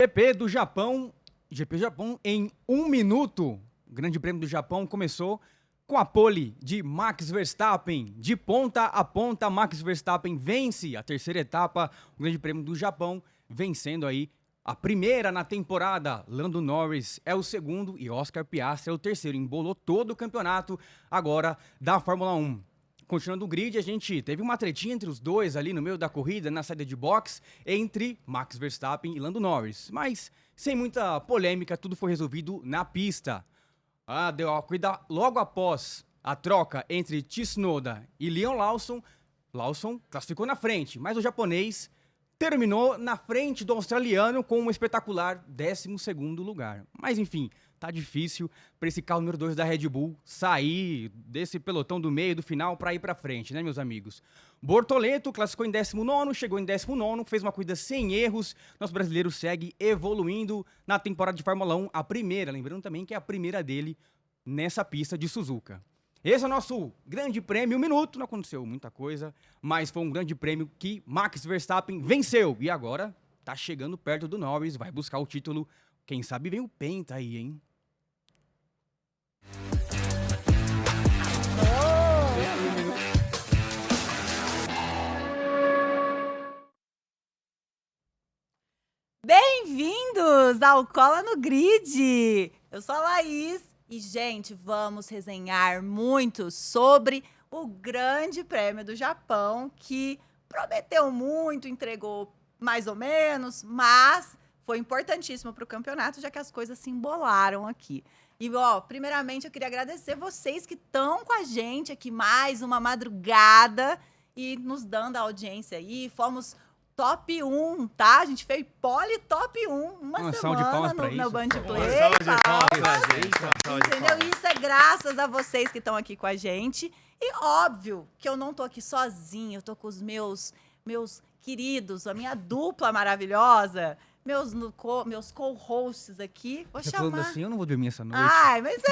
GP do Japão, GP do Japão em 1 minuto. O Grande Prêmio do Japão começou com a pole de Max Verstappen. De ponta a ponta, Max Verstappen vence a terceira etapa, o Grande Prêmio do Japão, vencendo aí a primeira na temporada. Lando Norris é o segundo e Oscar Piastri é o terceiro. Embolou todo o campeonato agora da Fórmula 1. Continuando o grid, a gente teve uma tretinha entre os dois ali no meio da corrida, na saída de box, entre Max Verstappen e Lando Norris. Mas, sem muita polêmica, tudo foi resolvido na pista. Deu a corrida logo após a troca entre Tsunoda e Liam Lawson. Lawson classificou na frente, mas o japonês terminou na frente do australiano com um espetacular 12º lugar. Mas, enfim, tá difícil para esse carro número 2 da Red Bull sair desse pelotão do meio, do final, para ir para frente, né, meus amigos? Bortoleto classificou em 19º, chegou em 19º, fez uma corrida sem erros. Nosso brasileiro segue evoluindo na temporada de Fórmula 1, a primeira, lembrando também que é a primeira dele nessa pista de Suzuka. Esse é o nosso grande prêmio, 1 minuto, não aconteceu muita coisa, mas foi um grande prêmio que Max Verstappen venceu. E agora tá chegando perto do Norris, vai buscar o título. Quem sabe vem o Penta aí, hein? Bem-vindos ao Cola no Grid! Eu sou a Laís e, gente, vamos resenhar muito sobre o Grande Prêmio do Japão, que prometeu muito, entregou mais ou menos, mas foi importantíssimo para o campeonato, já que as coisas se embolaram aqui. E, primeiramente, eu queria agradecer vocês que estão com a gente aqui mais uma madrugada e nos dando a audiência aí. Fomos top 1, tá? A gente fez pole top 1 uma semana no Band Play. Entendeu? Isso é graças a vocês que estão aqui com a gente. E óbvio que eu não tô aqui sozinha, eu tô com os meus queridos, a minha dupla maravilhosa, meus co-hosts aqui. Vou Você chamar. falando assim, eu não vou dormir essa noite. Ai, mas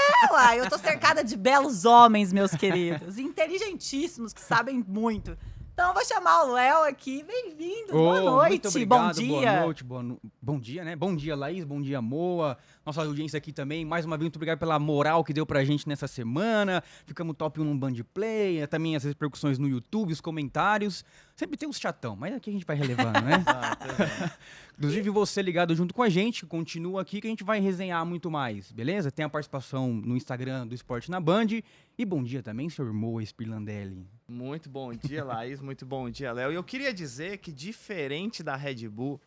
eu tô cercada de belos homens, meus queridos, inteligentíssimos, que sabem muito. Então, eu vou chamar o Léo aqui. Bem-vindo, boa noite, muito obrigado, bom dia. Boa noite, bom dia, né? Bom dia, Laís, bom dia, Moa. Nossa audiência aqui também. Mais uma vez, muito obrigado pela moral que deu pra gente nessa semana. Ficamos top 1 no Band Play, também as repercussões no YouTube, os comentários. Sempre tem uns chatão, mas aqui a gente vai relevando, né? Inclusive, você ligado junto com a gente, continua aqui que a gente vai resenhar muito mais, beleza? Tem a participação no Instagram do Esporte na Band. E bom dia também, senhor Moa Spirlandelli. Muito bom dia, Laís. Muito bom dia, Léo. E eu queria dizer que, diferente da Red Bull,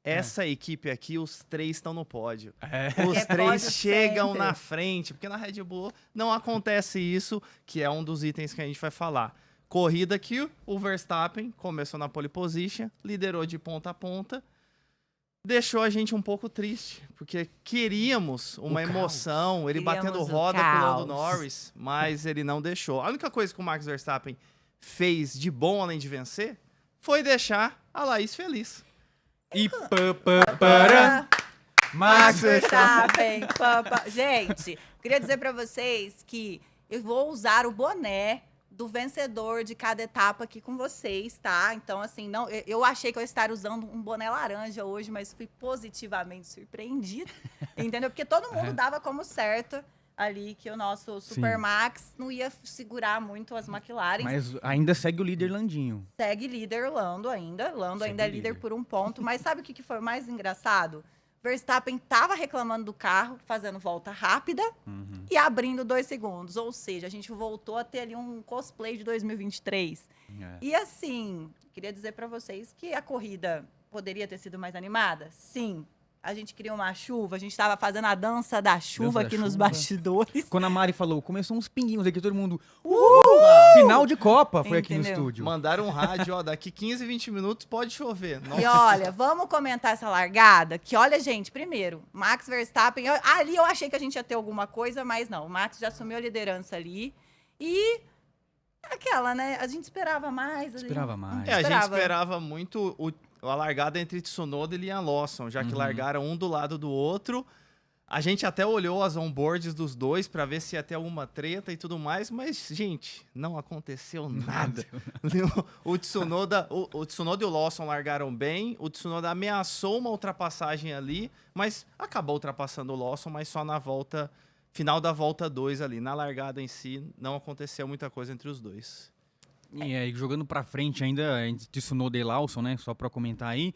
essa equipe aqui, os três estão no pódio. Os três chegam na frente, porque na Red Bull não acontece isso, que é um dos itens que a gente vai falar. Corrida que o Verstappen começou na pole position, liderou de ponta a ponta, deixou a gente um pouco triste, porque queríamos uma emoção, ele batendo roda com o Lando Norris, mas ele não deixou. A única coisa que o Max Verstappen fez de bom, além de vencer, foi deixar a Laís feliz. E para Max Verstappen. Gente, queria dizer pra vocês que eu vou usar o boné do vencedor de cada etapa aqui com vocês, tá? Então, assim, não, eu achei que eu ia estar usando um boné laranja hoje, mas fui positivamente surpreendida, entendeu? Porque todo mundo dava como certo ali que o nosso Supermax não ia segurar muito as McLaren. Mas ainda segue o líder Landinho. Segue líder Lando ainda. Lando ainda é líder por 1 ponto. Mas sabe o que foi o mais engraçado? Verstappen estava reclamando do carro, fazendo volta rápida e abrindo 2 segundos. Ou seja, a gente voltou a ter ali um cosplay de 2023. E assim, queria dizer para vocês que a corrida poderia ter sido mais animada? Sim. A gente queria uma chuva, a gente estava fazendo a dança da chuva aqui nos bastidores. Quando a Mari falou, começou uns pinguinhos aqui, todo mundo... Final de Copa foi aqui no estúdio. Mandaram um rádio, ó, daqui 15, 20 minutos pode chover. Nossa. E olha, vamos comentar essa largada, que olha, gente, primeiro, Max Verstappen, ali eu achei que a gente ia ter alguma coisa, mas não, o Max já assumiu a liderança ali, e aquela, né, a gente esperava mais. Esperava mais. A gente esperava muito a largada entre Tsunoda e Liam Lawson, já que largaram um do lado do outro. A gente até olhou as onboards dos dois para ver se ia ter alguma treta e tudo mais, mas, gente, não aconteceu nada. O Tsunoda e o Lawson largaram bem, o Tsunoda ameaçou uma ultrapassagem ali, mas acabou ultrapassando o Lawson, mas só na volta, final da volta 2 ali. Na largada em si, não aconteceu muita coisa entre os dois. E aí, jogando pra frente ainda, Tsunoda e Lawson, né? Só pra comentar aí.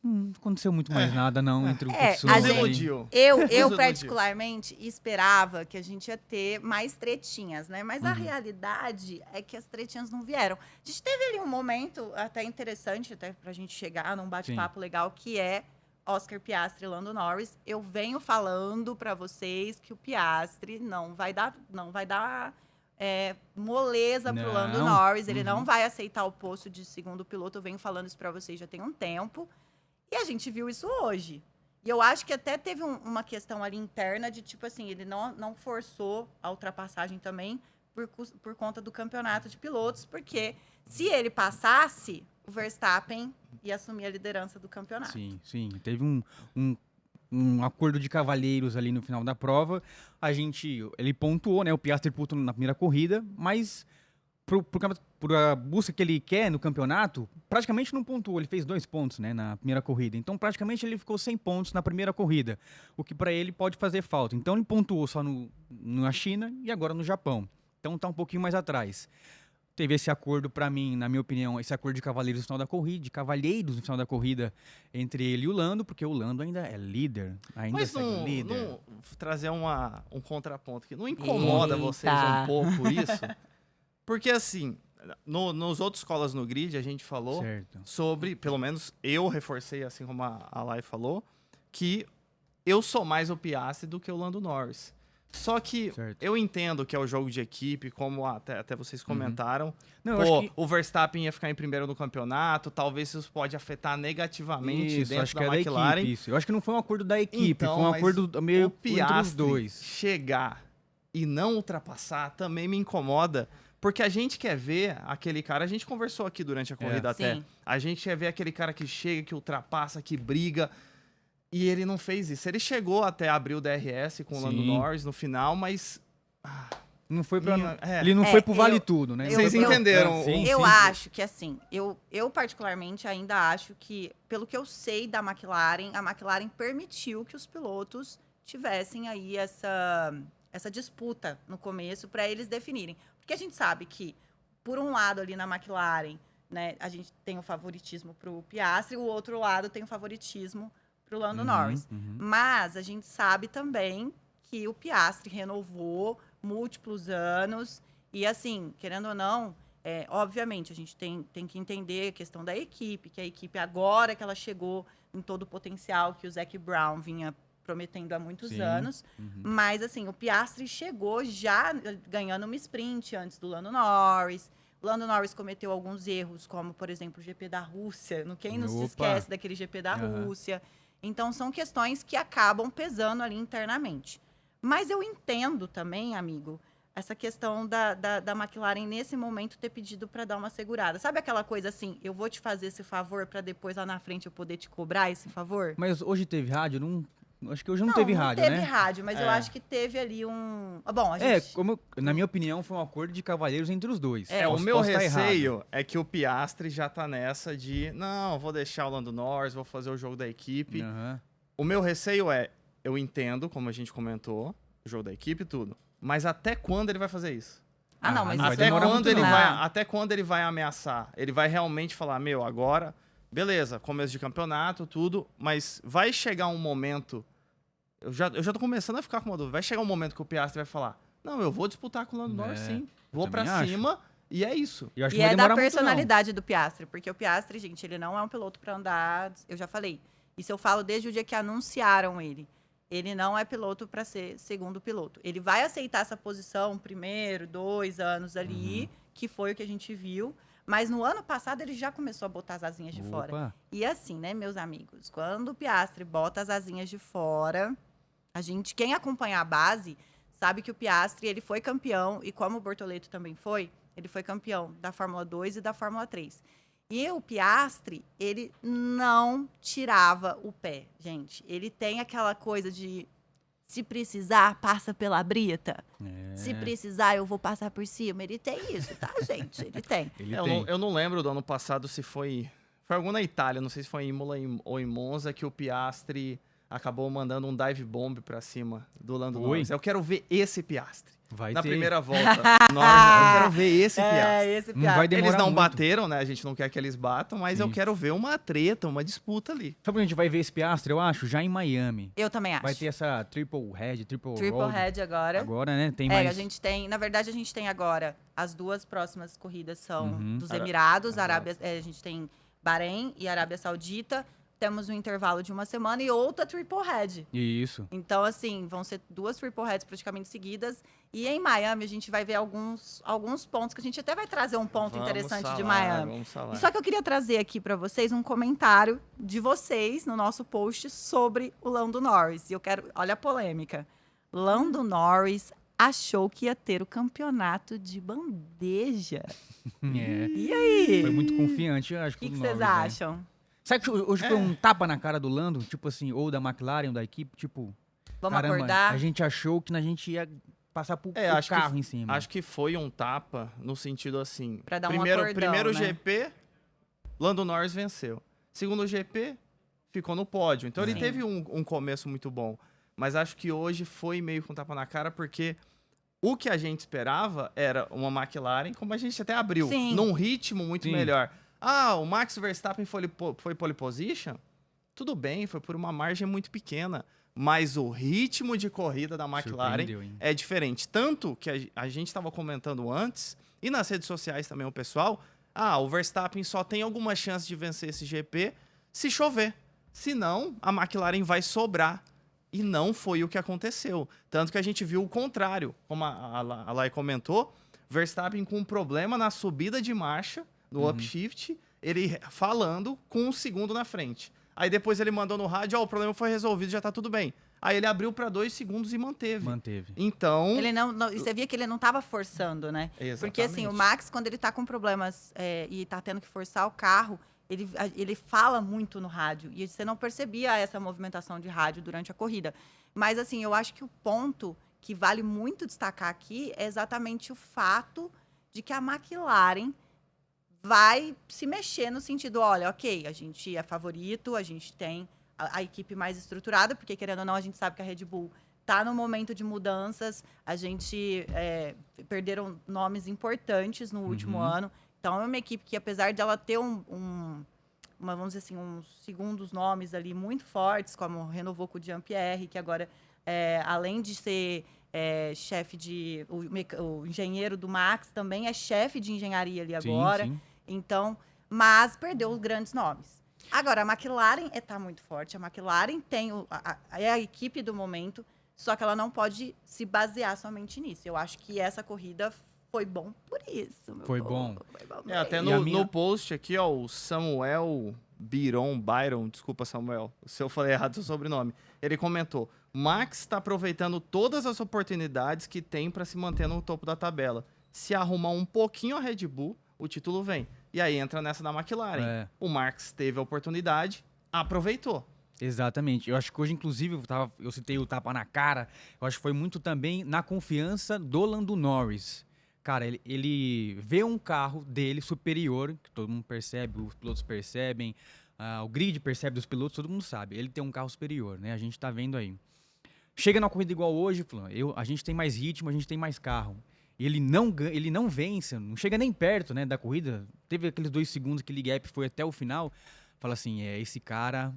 Não aconteceu muito mais nada, não, entre o Tsunoda a gente, iludiu. Eu particularmente esperava que a gente ia ter mais tretinhas, né? Mas a realidade é que as tretinhas não vieram. A gente teve ali um momento até interessante, até pra gente chegar num bate-papo legal, que é Oscar Piastri e Lando Norris. Eu venho falando pra vocês que o Piastri não vai dar moleza pro Lando Norris. Ele não vai aceitar o posto de segundo piloto. Eu venho falando isso pra vocês já tem um tempo. E a gente viu isso hoje. E eu acho que até teve uma questão ali interna de, tipo assim, ele não forçou a ultrapassagem também por conta do campeonato de pilotos, porque se ele passasse, o Verstappen ia assumir a liderança do campeonato. Sim. Teve um acordo de cavalheiros ali no final da prova. Ele pontuou, né? O Piastri pontuou na primeira corrida, mas por a busca que ele quer no campeonato, praticamente não pontuou. Ele fez 2 pontos, né, na primeira corrida. Então, praticamente, ele ficou 100 pontos na primeira corrida, o que para ele pode fazer falta. Então, ele pontuou só na China e agora no Japão. Então, tá um pouquinho mais atrás. Teve esse acordo, para mim, na minha opinião, esse acordo de cavalheiros no final da corrida, entre ele e o Lando, porque o Lando ainda é líder, Mas não trazer um contraponto aqui. Não incomoda vocês um pouco isso? Porque, assim, nos outros colas no grid, a gente falou sobre, pelo menos eu reforcei, assim como a Lai falou, que eu sou mais o Piastri do que o Lando Norris. Só que eu entendo que é o jogo de equipe, como até vocês comentaram. O Verstappen ia ficar em primeiro no campeonato, talvez isso pode afetar negativamente dentro da McLaren. Eu acho que não foi um acordo da equipe, então, foi um acordo meio entre os dois. Chegar e não ultrapassar também me incomoda. Porque a gente quer ver aquele cara, a gente conversou aqui durante a corrida até, a gente quer ver aquele cara que chega, que ultrapassa, que briga, e ele não fez isso. Ele chegou até abrir o DRS com o Lando Norris no final, mas... Não foi ele não foi pro vale tudo, né? Vocês entenderam. Eu acho que, assim, eu particularmente ainda acho que, pelo que eu sei da McLaren, a McLaren permitiu que os pilotos tivessem aí essa disputa no começo para eles definirem. Porque a gente sabe que, por um lado ali na McLaren, né, a gente tem o favoritismo para o Piastri, o outro lado tem o favoritismo para o Lando Norris. Mas a gente sabe também que o Piastri renovou múltiplos anos e, assim, querendo ou não, obviamente, a gente tem que entender a questão da equipe, que a equipe, agora que ela chegou em todo o potencial que o Zac Brown vinha prometendo há muitos anos, mas assim, o Piastri chegou já ganhando uma sprint antes do Lando Norris. O Lando Norris cometeu alguns erros, como, por exemplo, o GP da Rússia. Quem não se esquece daquele GP da Rússia? Então, são questões que acabam pesando ali internamente. Mas eu entendo também, amigo, essa questão da McLaren, nesse momento, ter pedido para dar uma segurada. Sabe aquela coisa assim, eu vou te fazer esse favor para depois, lá na frente, eu poder te cobrar esse favor? Mas hoje teve rádio? Acho que hoje não teve rádio, né? Não teve rádio, mas eu acho que teve ali um... Bom, a gente... na minha opinião, foi um acordo de cavalheiros entre os dois. O meu receio é que o Piastri já tá nessa de, não, vou deixar o Lando Norris, vou fazer o jogo da equipe. O meu receio eu entendo, como a gente comentou, o jogo da equipe e tudo, mas até quando ele vai fazer isso? Não, mas até quando ele vai ameaçar? Ele vai realmente falar, agora, beleza, começo de campeonato, tudo, mas vai chegar um momento... Eu já tô começando a ficar com uma dúvida. Vai chegar um momento que o Piastri vai falar, não, eu vou disputar com o Lando Norris, sim. Vou pra cima e é isso. E é da personalidade do Piastri, porque o Piastri, gente, ele não é um piloto pra andar, eu já falei. Isso eu falo desde o dia que anunciaram ele. Ele não é piloto para ser segundo piloto. Ele vai aceitar essa posição primeiro, 2 anos ali, que foi o que a gente viu. Mas no ano passado ele já começou a botar as asinhas de fora. E assim, né, meus amigos, quando o Piastri bota as asinhas de fora, quem acompanha a base, sabe que o Piastri, ele foi campeão, e como o Bortoleto também foi, ele foi campeão da Fórmula 2 e da Fórmula 3. E o Piastri, ele não tirava o pé, gente. Ele tem aquela coisa de, se precisar, passa pela brita. Se precisar, eu vou passar por cima. Ele tem isso, tá, gente? Ele tem. Eu não lembro do ano passado se foi... Foi algum na Itália, não sei se foi em Imola ou em Monza, que o Piastri acabou mandando um dive bomb pra cima do Lando Norris. Eu quero ver esse Piastri. Na primeira volta. Eu quero ver esse Piastri. Esse Piastri. Vai demorar eles não muito. bateram, né? A gente não quer que eles batam, mas eu quero ver uma treta, uma disputa ali. Sabe onde a gente vai ver esse Piastri, eu acho? Já em Miami. Eu também acho. Vai ter essa triple head, triple road. head agora. Agora, né? Tem mais... a gente tem... Na verdade, a gente tem agora... As duas próximas corridas são dos Exato. Emirados. A gente tem Bahrein e Arábia Saudita. Temos um intervalo de uma semana e outra triple head. Isso. Então, assim, vão ser 2 triple heads praticamente seguidas. E em Miami, a gente vai ver alguns pontos, que a gente até vai trazer um ponto interessante de Miami. Vamos falar. E só que eu queria trazer aqui para vocês um comentário de vocês no nosso post sobre o Lando Norris. E eu quero... Olha a polêmica. Lando Norris achou que ia ter o campeonato de bandeja. E aí? Foi muito confiante, eu acho. O que vocês acham? Sabe que hoje foi um tapa na cara do Lando, tipo assim, ou da McLaren, ou da equipe, tipo... Vamos caramba, acordar? A gente achou que a gente ia passar por carro em cima. Acho que foi um tapa no sentido assim... Pra dar um acordão, primeiro né? GP, Lando Norris venceu. Segundo GP, ficou no pódio. Então ele teve um começo muito bom. Mas acho que hoje foi meio com tapa na cara, porque o que a gente esperava era uma McLaren, como a gente até abriu, num ritmo muito melhor. Ah, o Max Verstappen foi pole position? Tudo bem, foi por uma margem muito pequena. Mas o ritmo de corrida da McLaren é diferente. Tanto que a gente estava comentando antes, e nas redes sociais também o pessoal, o Verstappen só tem alguma chance de vencer esse GP se chover. Senão, a McLaren vai sobrar. E não foi o que aconteceu. Tanto que a gente viu o contrário. Como a Lai comentou, Verstappen com um problema na subida de marcha, no upshift, ele falando com um segundo na frente. Aí depois ele mandou no rádio, o problema foi resolvido, já tá tudo bem. Aí ele abriu para 2 segundos e manteve. Então... Ele não, você via que ele não tava forçando, né? Exatamente. Porque assim, o Max, quando ele tá com problemas e tá tendo que forçar o carro, ele fala muito no rádio. E você não percebia essa movimentação de rádio durante a corrida. Mas assim, eu acho que o ponto que vale muito destacar aqui é exatamente o fato de que a McLaren vai se mexer no sentido, olha, ok, a gente é favorito, a gente tem a equipe mais estruturada, porque querendo ou não, a gente sabe que a Red Bull está no momento de mudanças, a gente perderam nomes importantes no último ano, então é uma equipe que, apesar de ela ter vamos dizer assim, uns segundos nomes ali muito fortes, como renovou com o Jean-Pierre, que agora, além de ser chefe de... O engenheiro do Max também é chefe de engenharia ali agora. Sim. Então, mas perdeu os grandes nomes. Agora, a McLaren está muito forte. A McLaren tem é a equipe do momento, só que ela não pode se basear somente nisso. Eu acho que essa corrida foi bom por isso. Foi bom. Até no post aqui, ó, o Samuel Byron, desculpa, Samuel, se eu falei errado o seu sobrenome, ele comentou: Max está aproveitando todas as oportunidades que tem para se manter no topo da tabela. Se arrumar um pouquinho a Red Bull, o título vem. E aí entra nessa da McLaren. O Max teve a oportunidade, aproveitou. Exatamente. Eu acho que hoje, inclusive, eu citei o tapa na cara, eu acho que foi muito também na confiança do Lando Norris. Cara, ele vê um carro dele superior, que todo mundo percebe, os pilotos percebem, o grid percebe dos pilotos, todo mundo sabe. Ele tem um carro superior, né? A gente tá vendo aí. Chega numa corrida igual hoje, a gente tem mais ritmo, a gente tem mais carro. E ele não vence, não chega nem perto, né, da corrida. Teve aqueles 2 segundos, aquele gap foi até o final. Fala assim, esse cara...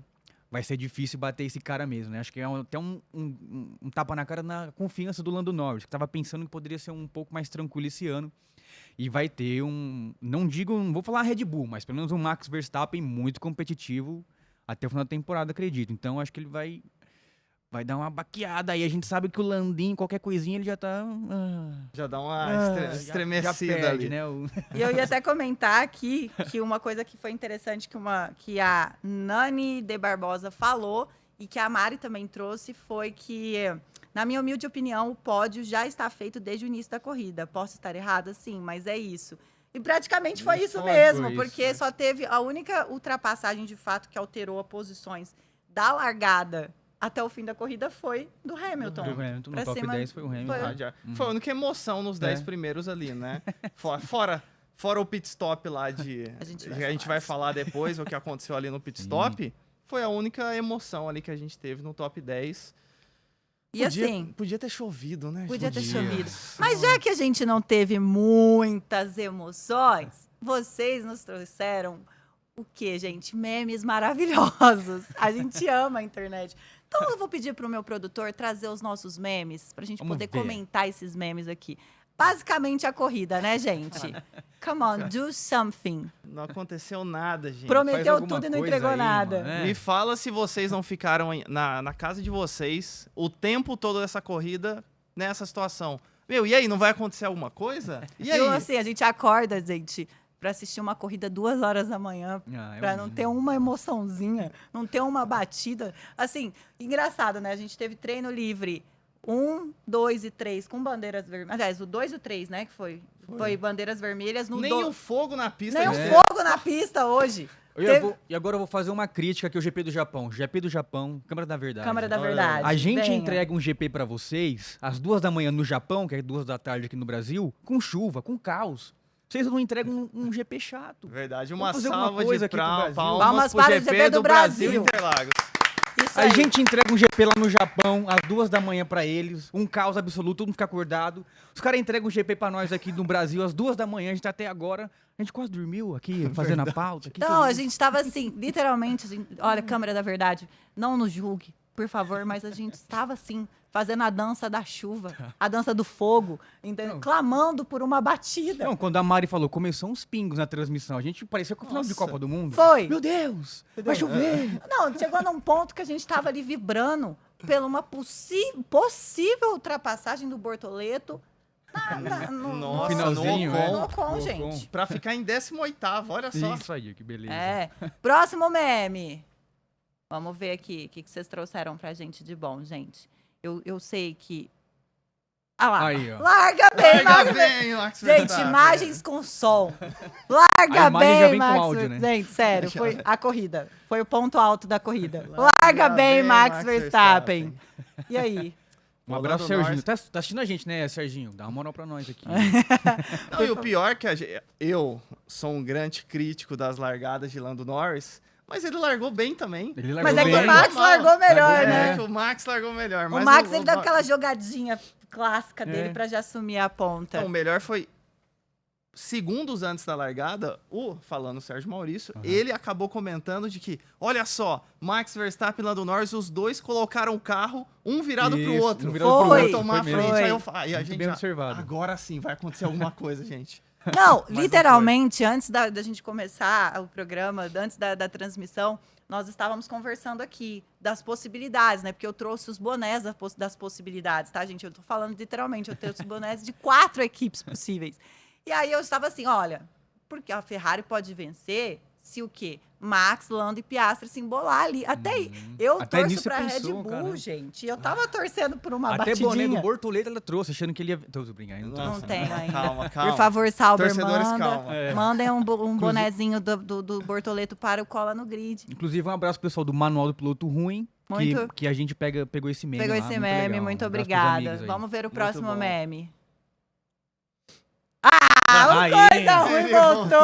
Vai ser difícil bater esse cara mesmo, né? Acho que é até um tapa na cara na confiança do Lando Norris, que estava pensando que poderia ser um pouco mais tranquilo esse ano. E vai ter não vou falar Red Bull, mas pelo menos um Max Verstappen muito competitivo até o final da temporada, acredito. Então, acho que ele vai dar uma baqueada aí. A gente sabe que o Landinho, qualquer coisinha, ele já tá... já dá uma estremecida já perde, ali. Né? E eu ia até comentar aqui que uma coisa que foi interessante que a Nani de Barbosa falou e que a Mari também trouxe foi que, na minha humilde opinião, o pódio já está feito desde o início da corrida. Posso estar errada? Sim, mas é isso. E praticamente foi isso Só mesmo, foi isso, porque né? só teve a única ultrapassagem de fato que alterou as posições da largada até o fim da corrida foi do Hamilton. Do Hamilton, no Pra top cima 10 foi o Hamilton. Foi a única emoção nos 10 primeiros ali, né? Fora o pit stop lá de... A gente vai falar depois o que aconteceu ali no pit stop. Foi a única emoção ali que a gente teve no top 10. E assim... Podia ter chovido, né? Podia ter chovido. Mas já que a gente não teve muitas emoções, vocês nos trouxeram o quê, gente? Memes maravilhosos. A gente ama a internet. Então eu vou pedir pro meu produtor trazer os nossos memes pra gente poder comentar esses memes aqui. Basicamente a corrida, né, gente? Come on, do something. Não aconteceu nada, gente. Prometeu tudo e não entregou nada. Me fala se vocês não ficaram na casa de vocês o tempo todo dessa corrida nessa situação. Meu, e aí, não vai acontecer alguma coisa? E aí? Então, assim, a gente acorda, gente, pra assistir uma corrida 2 horas da manhã, pra não ter uma emoçãozinha, não ter uma batida. Assim, engraçado, né? A gente teve treino livre 1, 2 e 3 com bandeiras vermelhas. Aliás, o 2 e o 3, né? Que foi bandeiras vermelhas. Nem o fogo na pista. Nem o fogo na pista hoje. E agora eu vou fazer uma crítica aqui ao GP do Japão. GP do Japão, Câmara da Verdade. Câmara da Verdade. A gente venha. entrega um GP pra vocês às 2 da manhã no Japão, que é 2 da tarde aqui no Brasil, com chuva, com caos. Vocês não entregam um GP chato. Verdade, uma Vamos fazer alguma salva coisa de aqui pro Brasil. palmas pro para o GP do Brasil Brasil. Interlagos. Isso A aí. gente entrega um GP lá no Japão às 2 da manhã pra eles, um caos absoluto, todo mundo fica acordado. Os caras entregam um GP pra nós aqui no Brasil às 2 da manhã, a gente tá até agora. A gente quase dormiu aqui, fazendo a pauta. Não, a gente tava assim, literalmente, assim, olha, Câmara da Verdade, não nos julgue, por favor, mas a gente estava assim, fazendo a dança da chuva, a dança do fogo, entendeu? Clamando por uma batida. Não, quando a Mari falou, começou uns pingos na transmissão, a gente parecia com o final de Copa do Mundo. Foi. Meu Deus, vai chover. Não, chegou num ponto que a gente tava ali vibrando pela uma possível ultrapassagem do Bortoleto Nossa, finalzinho, no no Ocon. Ocon, gente. Pra ficar em 18º, olha só. Isso aí, que beleza. É. Próximo meme. Vamos ver aqui o que vocês trouxeram pra gente de bom, gente. Eu sei que... Ah lá. Aí, ó. Larga bem, Larga bem, Max Gente, Verstappen. imagens com som. A Larga imagem já bem, vem com Max. áudio, né? Gente, sério, foi a corrida. Foi o ponto alto da corrida. Larga Larga bem, bem, Max Max Verstappen. E aí? Um abraço, Lando Serginho. Norris. Tá assistindo a gente, né, Serginho? Dá uma moral pra nós aqui. Não, e o pior é que eu sou um grande crítico das largadas de Lando Norris, mas ele largou bem também. Ele largou Mas é que bem. o Max largou melhor, Largou né? É, que o Max largou melhor. O Mas Max, ele deu aquela jogadinha clássica dele É. pra já assumir a ponta. Não, o melhor foi segundos antes da largada, falando o Sérgio Maurício, ele acabou comentando de que, olha só, Max Verstappen e Lando Norris, os dois colocaram o carro um virado pro Isso, outro. um virado pro Foi. Pra outro, tomar a foi frente. mesmo. Aí a Muito gente, bem observado. agora sim vai acontecer alguma coisa, gente. Não, não literalmente, antes da gente começar o programa, antes da transmissão, nós estávamos conversando aqui das possibilidades, né? Porque eu trouxe os bonés das possibilidades, tá, gente? Eu tô falando literalmente, eu trouxe os bonés de 4 equipes possíveis. E aí eu estava assim, olha, porque a Ferrari pode vencer se o quê? Max, Lando e Piastri se embolar ali. Até eu Até torço nisso você pra Red pensou, Bull, cara. gente. Eu tava torcendo por uma Até batidinha. boné do Bortoleto ela trouxe, achando que ele ia... Tô brincando, Não trouxe, tenho né? ainda. Calma. Por favor, Sauber, Torcedores, manda. calma. Mandem um bonezinho do Bortoleto para o Cola no Grid. Inclusive, um abraço pro pessoal do Manual do Piloto Ruim, Muito- que a gente pegou esse meme Pegou lá, esse muito meme, legal. muito Um abraço pros obrigada. amigos aí. Vamos ver o Muito próximo bom. meme. Ah, Aí. coisa ruim Ele voltou!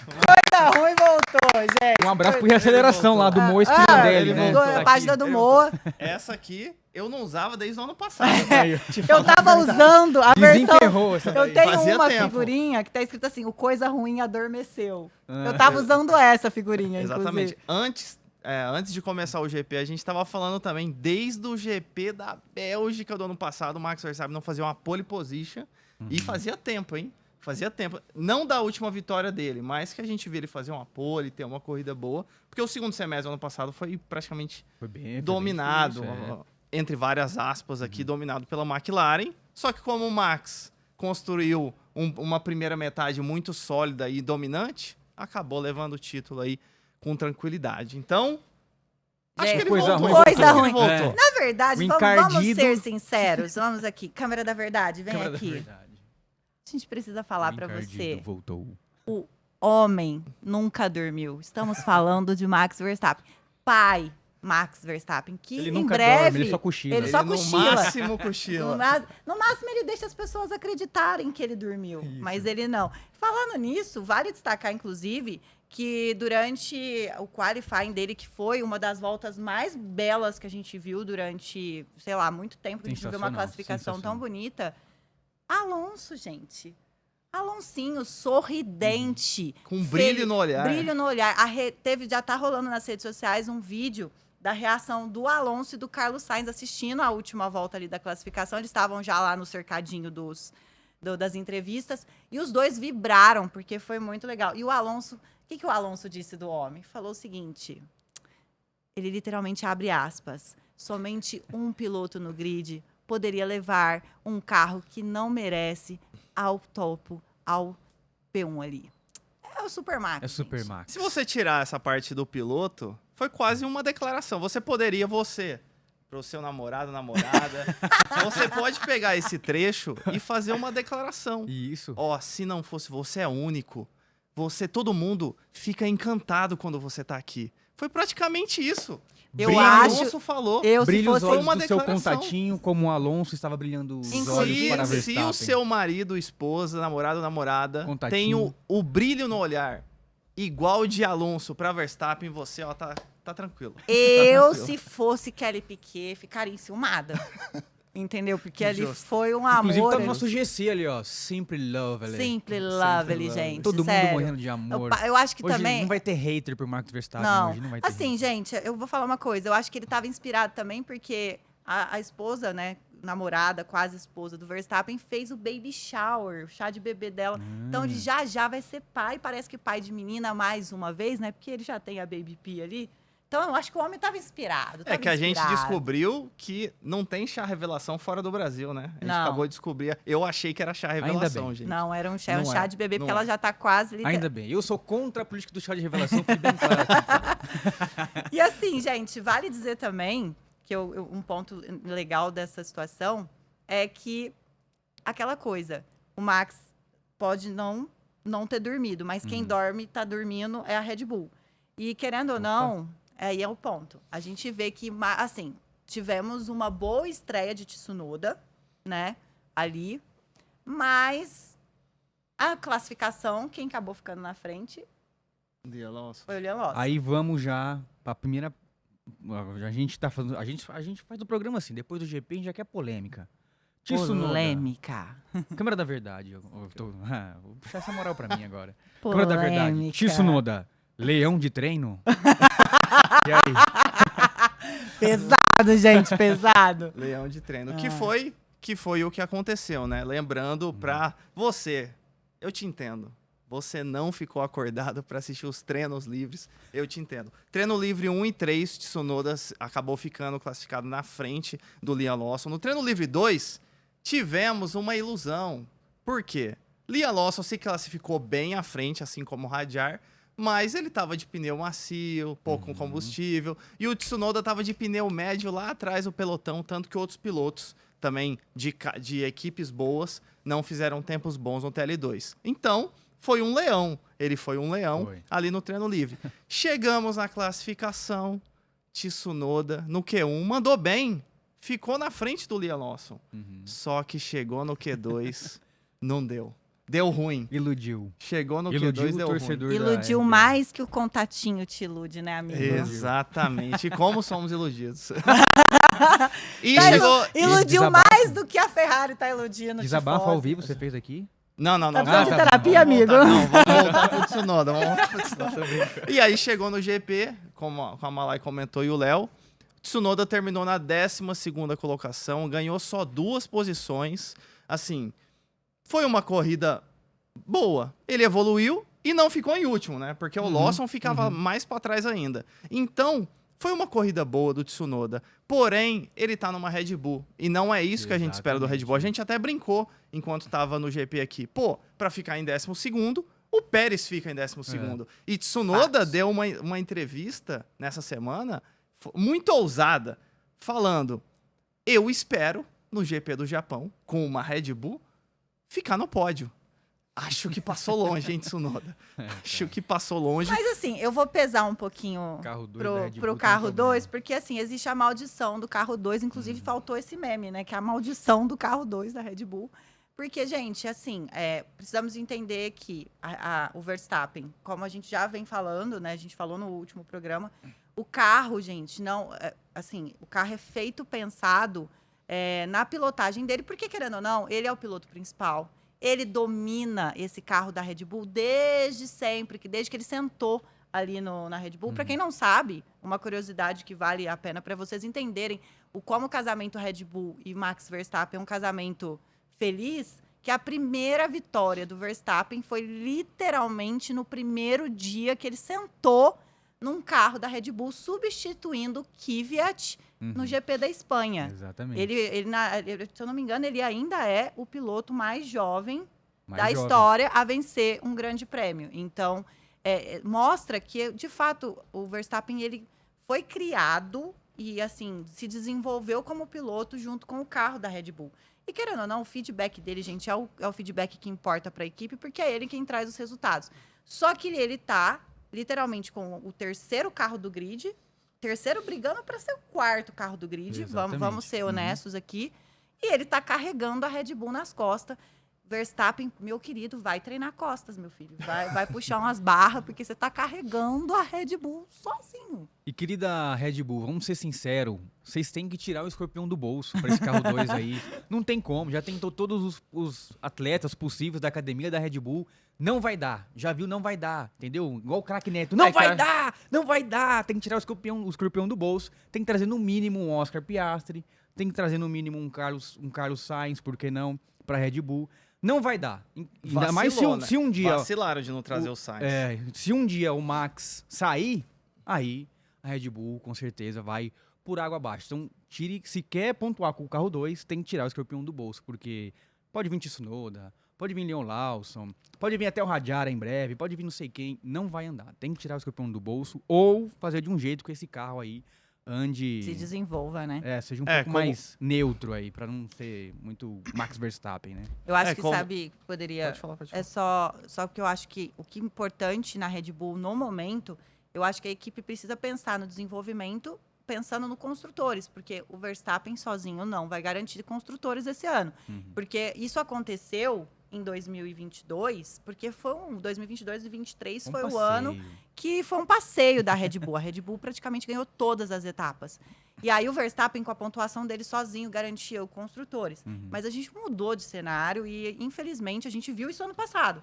Coisa ruim voltou, gente. Um abraço pro Reaceleração lá do Moa Spinelli, ele né? voltou. Tá A aqui. página do Moa. Essa aqui eu não usava desde o ano passado. Aí, Eu tava usando a versão... desenterrou essa daí. Eu tenho Fazia uma tempo. figurinha que tá escrito assim, o coisa ruim adormeceu. Ah. Eu tava usando essa figurinha, Exatamente. inclusive. Antes de começar o GP, a gente estava falando também, desde o GP da Bélgica do ano passado, o Max Verstappen não fazia uma pole position. E fazia tempo, hein? Fazia tempo. Não da última vitória dele, mas que a gente viu ele fazer uma pole, ter uma corrida boa. Porque o segundo semestre do ano passado foi praticamente Foi bem dominado, difícil, entre várias aspas aqui, dominado pela McLaren. Só que como o Max construiu uma primeira metade muito sólida e dominante, acabou levando o título aí com tranquilidade. Então, acho que ele Coisa voltou. ruim Coisa Acho que ruim. ele voltou. Na verdade, O vamos encardido. ser sinceros. Vamos aqui. Câmera da Verdade, vem Câmera da aqui. Verdade. A gente precisa falar para você. Voltou. O homem nunca dormiu. Estamos falando de Max Verstappen. Pai Max Verstappen, que Ele em nunca breve... dorme, ele só cochila. Ele só no cochila. máximo cochila. No máximo, ele deixa as pessoas acreditarem que ele dormiu, mas ele não. Falando nisso, vale destacar, inclusive, que durante o qualifying dele, que foi uma das voltas mais belas que a gente viu durante, sei lá, muito tempo, que a gente não viu uma classificação tão bonita. Alonso, gente. Alonsinho, sorridente. Com brilho no olhar. Brilho no olhar. Já tá rolando nas redes sociais um vídeo da reação do Alonso e do Carlos Sainz assistindo a última volta ali da classificação. Eles estavam já lá no cercadinho das entrevistas e os dois vibraram, porque foi muito legal. E o Alonso, o que o Alonso disse do homem? Falou o seguinte, ele literalmente abre aspas, somente um piloto no grid poderia levar um carro que não merece ao topo, ao P1 ali. É o Supermax. É o Supermax. Se você tirar essa parte do piloto, foi quase uma declaração. Você poderia, pro seu namorado, namorada, você pode pegar esse trecho e fazer uma declaração. Isso. Ó, se não fosse você, é único. Todo mundo fica encantado quando você tá aqui. Foi praticamente isso. Eu acho. Alonso falou. Brilha os olhos uma do seu declaração. contatinho, como o Alonso estava brilhando os olhos para Se Verstappen. o seu marido, esposa, namorado, namorada tem o brilho no olhar igual de Alonso para Verstappen, você, ó, tá tranquilo. Eu, se fosse Kelly Piquet, ficaria enciumada. Entendeu? Porque ali foi um amor. Inclusive tá no nosso GC ali, ó. Simple Lovely. Simple Lovely, gente. Todo sério. mundo morrendo de amor. Eu acho que hoje também... não vai ter hater por Max Verstappen Não. hoje. Não vai ter Assim, hater. gente, eu vou falar uma coisa. Eu acho que ele estava inspirado também porque a esposa, né, namorada, quase esposa do Verstappen, fez o baby shower, o chá de bebê dela. Então, ele já vai ser pai. Parece que pai de menina mais uma vez, né? Porque ele já tem a Baby P ali. Então, eu acho que o homem estava inspirado. É que a gente descobriu que não tem chá revelação fora do Brasil, né? A gente acabou de descobrir. Eu achei que era chá revelação, gente. Não, era um chá de bebê, porque ela já tá quase... Ainda bem. Eu sou contra a política do chá de revelação, fui bem claro aqui. E assim, gente, vale dizer também que um ponto legal dessa situação é que aquela coisa, o Max pode não ter dormido, mas quem dorme, tá dormindo é a Red Bull. E querendo ou não... Aí é o ponto. A gente vê que, assim, tivemos uma boa estreia de Tsunoda, né, ali, mas a classificação, quem acabou ficando na frente foi o Liam Lawson. Aí vamos já pra primeira... A gente tá fazendo... A gente faz o programa assim, depois do GP a gente já quer polêmica. Tsunoda. Polêmica. Câmera da Verdade. Vou puxar essa moral pra mim agora. Polêmica. Câmera da Verdade. Tsunoda. Leão de treino? E aí? Pesado, gente, pesado. Leão de treino. Que foi o que aconteceu, né? Lembrando pra você, eu te entendo. Você não ficou acordado pra assistir os treinos livres, eu te entendo. Treino livre 1 e 3, Tsunoda acabou ficando classificado na frente do Liam Lawson. No treino livre 2, tivemos uma ilusão. Por quê? Liam Lawson se classificou bem à frente, assim como o Hadjar, mas ele estava de pneu macio, pouco combustível, e o Tsunoda estava de pneu médio lá atrás do pelotão, tanto que outros pilotos também de equipes boas não fizeram tempos bons no TL2. Então, foi um leão. Ele foi um leão ali no treino livre. Chegamos na classificação, Tsunoda no Q1 mandou bem, ficou na frente do Liam Lawson. Só que chegou no Q2, não deu. Deu ruim. Iludiu. Chegou no Q2, deu ruim. Iludiu mais que o contatinho te ilude, né, amigo? Exatamente. Como somos iludidos. Iludiu mais do que a Ferrari tá iludindo. Desabafo ao vivo, você fez aqui? Não. Tá precisando de terapia, amigo? Vamos voltar pro Tsunoda. E aí chegou no GP, como a Malai comentou e o Léo. Tsunoda terminou na 12ª colocação, ganhou só 2 posições. Assim, foi uma corrida boa. Ele evoluiu e não ficou em último, né? Porque o Lawson ficava mais para trás ainda. Então, foi uma corrida boa do Tsunoda. Porém, ele tá numa Red Bull. E não é isso que a gente espera do Red Bull. A gente até brincou enquanto tava no GP aqui. Pô, para ficar em 12º, o Pérez fica em 12º. E Tsunoda deu uma entrevista nessa semana muito ousada, falando: eu espero, no GP do Japão, com uma Red Bull, ficar no pódio. Acho que passou longe, hein, Tsunoda? Acho que passou longe. Mas assim, eu vou pesar um pouquinho pro carro 2, porque assim, existe a maldição do carro 2, inclusive faltou esse meme, né? Que é a maldição do carro 2 da Red Bull. Porque, gente, assim, precisamos entender que o Verstappen, como a gente já vem falando, né? A gente falou no último programa, o carro, gente, não... assim, o carro é feito, pensado na pilotagem dele, porque, querendo ou não, ele é o piloto principal. Ele domina esse carro da Red Bull desde sempre, desde que ele sentou ali na Red Bull. Para quem não sabe, uma curiosidade que vale a pena para vocês entenderem como o casamento Red Bull e Max Verstappen é um casamento feliz, que a primeira vitória do Verstappen foi literalmente no primeiro dia que ele sentou num carro da Red Bull, substituindo Kvyat no GP da Espanha. Exatamente. Ele, se eu não me engano, ele ainda é o piloto mais jovem história a vencer um grande prêmio. Então, mostra que, de fato, o Verstappen ele foi criado e, assim, se desenvolveu como piloto junto com o carro da Red Bull. E, querendo ou não, o feedback dele, gente, é o feedback que importa para a equipe, porque é ele quem traz os resultados. Só que ele tá, literalmente, com o terceiro carro do grid, terceiro brigando para ser o quarto carro do grid, vamos ser honestos aqui, e ele tá carregando a Red Bull nas costas. Verstappen, meu querido, vai treinar costas, meu filho. Vai puxar umas barras, porque você tá carregando a Red Bull sozinho. E querida Red Bull, vamos ser sinceros, vocês têm que tirar o escorpião do bolso para esse carro 2 aí. Não tem como, já tentou todos os atletas possíveis da academia da Red Bull. Não vai dar, já viu, não vai dar, entendeu? Igual o craque Neto, não vai dar, tem que tirar o escorpião do bolso, tem que trazer no mínimo um Oscar Piastri, tem que trazer no mínimo um Carlos Sainz, por que não, pra Red Bull. Não vai dar. Ainda mais se um dia... Vacilaram de não trazer o Sainz. Se um dia o Max sair, aí a Red Bull com certeza vai por água abaixo. Então, se quer pontuar com o carro 2, tem que tirar o escorpião do bolso, porque pode vir Tsunoda, pode vir Leon Lawson, pode vir até o Radiara em breve, pode vir não sei quem, não vai andar. Tem que tirar o escorpião do bolso ou fazer de um jeito que esse carro aí ande... Se desenvolva, né? Seja um pouco mais neutro aí, pra não ser muito Max Verstappen, né? Eu acho que, poderia... Pode falar. É só porque eu acho que o que é importante na Red Bull, no momento, eu acho que a equipe precisa pensar no desenvolvimento, pensando no construtores, porque o Verstappen sozinho não vai garantir construtores esse ano. Porque isso aconteceu em 2022, porque foi 2022 e 2023 foi o ano que foi um passeio da Red Bull. A Red Bull praticamente ganhou todas as etapas. E aí o Verstappen, com a pontuação dele sozinho, garantia os construtores. Mas a gente mudou de cenário e, infelizmente, a gente viu isso ano passado.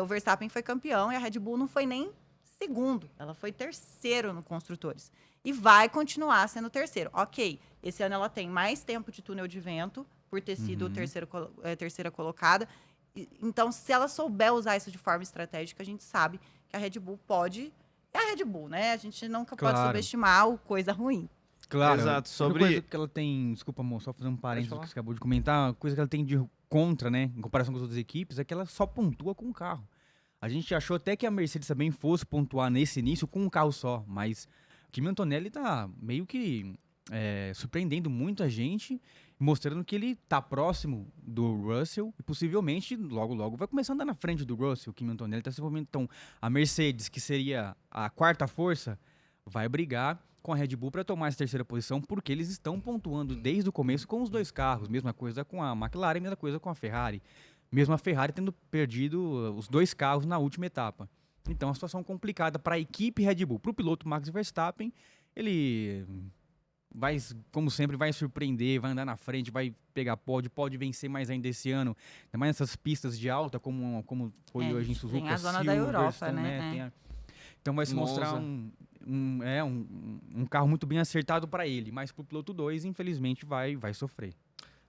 O Verstappen foi campeão e a Red Bull não foi nem segundo. Ela foi terceiro no construtores. E vai continuar sendo terceiro. Ok, esse ano ela tem mais tempo de túnel de vento, por ter sido terceira colocada. Então, se ela souber usar isso de forma estratégica, a gente sabe que a Red Bull pode... É a Red Bull, né? A gente nunca pode subestimar coisa ruim. Claro. Exato. Coisa que ela tem... Desculpa, amor, só fazer um parênteses que você acabou de comentar. A coisa que ela tem de contra, né? Em comparação com as outras equipes, é que ela só pontua com o carro. A gente achou até que a Mercedes também fosse pontuar nesse início com um carro só, mas o Kimi Antonelli tá meio que surpreendendo muito a gente, mostrando que ele tá próximo do Russell e possivelmente logo vai começar a andar na frente do Russell. O Kimi Antonelli tá se envolvendo. Então, a Mercedes, que seria a quarta força, vai brigar com a Red Bull para tomar essa terceira posição, porque eles estão pontuando desde o começo com os dois carros. Mesma coisa com a McLaren, mesma coisa com a Ferrari. Mesmo a Ferrari tendo perdido os dois carros na última etapa. Então, a situação complicada para a equipe Red Bull. Para o piloto Max Verstappen, ele vai, como sempre, vai surpreender, vai andar na frente, vai pegar pódio, pode vencer mais ainda esse ano. Ainda mais nessas pistas de alta, como foi hoje em Suzuka. Tem a zona da Europa, né? Então, vai se mostrar um carro muito bem acertado para ele. Mas para o piloto 2, infelizmente, vai sofrer.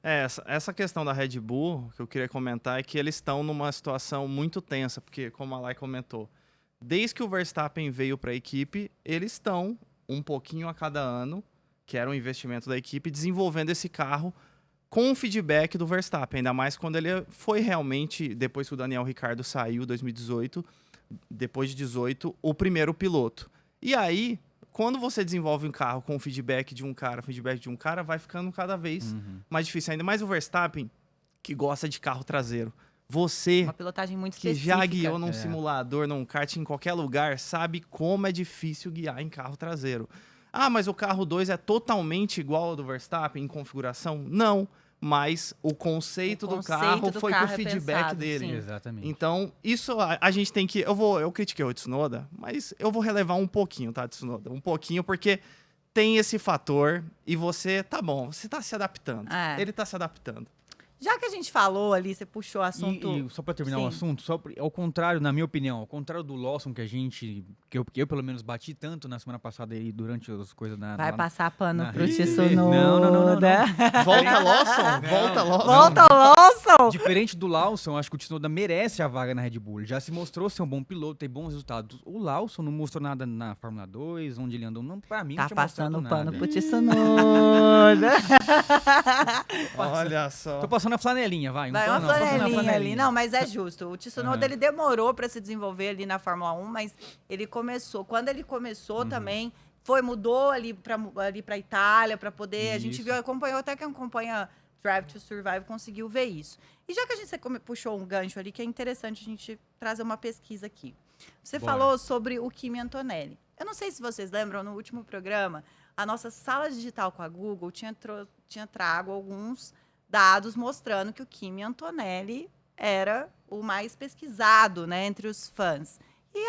Essa questão da Red Bull, que eu queria comentar, é que eles estão numa situação muito tensa, porque, como a Lai comentou, desde que o Verstappen veio para a equipe, eles estão um pouquinho a cada ano, que era um investimento da equipe, desenvolvendo esse carro com o feedback do Verstappen, ainda mais quando ele foi realmente, depois que o Daniel Ricciardo saiu, 2018, depois de 18, o primeiro piloto. E aí, quando você desenvolve um carro com o feedback de um cara, vai ficando cada vez mais difícil. Ainda mais o Verstappen, que gosta de carro traseiro. Você Uma pilotagem muito que específica. já guiou num simulador, num kart, em qualquer lugar, sabe como é difícil guiar em carro traseiro. Ah, mas o carro 2 é totalmente igual ao do Verstappen em configuração? Não, mas o conceito do carro foi com o feedback pensado, dele. sim. Exatamente. Então, isso a gente tem que... Eu critiquei o Tsunoda, mas eu vou relevar um pouquinho, tá, Tsunoda? Um pouquinho, porque tem esse fator e você, tá bom, você tá se adaptando. Ele tá se adaptando. Já que a gente falou ali, você puxou o assunto... E só pra terminar o assunto, ao contrário, na minha opinião, ao contrário do Lawson que eu pelo menos bati tanto na semana passada aí durante as coisas na... Vai passar pano na pro Ih, Tsunoda. não. Volta, Lawson! Volta, Lawson! Volta, Lawson! Diferente do Lawson, acho que o Tsunoda merece a vaga na Red Bull. Ele já se mostrou ser um bom piloto, tem bons resultados. O Lawson não mostrou nada na Fórmula 2, onde ele andou. Não, pra mim, Tá não tinha passando mostrado pano nada. pro Tsunoda. Olha só. Tô passando a flanelinha, vai. Vai Não uma tô, não, tô passando a flanelinha ali. Não, mas é justo. O Tsunoda, Aham. ele demorou pra se desenvolver ali na Fórmula 1, mas ele começou. Quando ele começou também, mudou ali pra Itália, pra poder... A gente Isso. viu, acompanhou, até quem acompanha Drive to Survive conseguiu ver isso. E já que você puxou um gancho ali, que é interessante a gente trazer uma pesquisa aqui. Você Bora. falou sobre o Kimi Antonelli. Eu não sei se vocês lembram, no último programa, a nossa sala digital com a Google tinha trago alguns dados mostrando que o Kimi Antonelli era o mais pesquisado, né, entre os fãs. E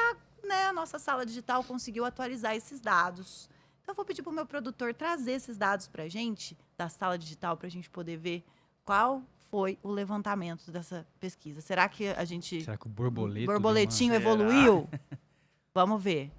a nossa sala digital conseguiu atualizar esses dados. Então, eu vou pedir para o meu produtor trazer esses dados para a gente, da sala digital, para a gente poder ver qual foi o levantamento dessa pesquisa. Será que a gente... Será que o borboleto... borboletinho Será? evoluiu? Vamos ver.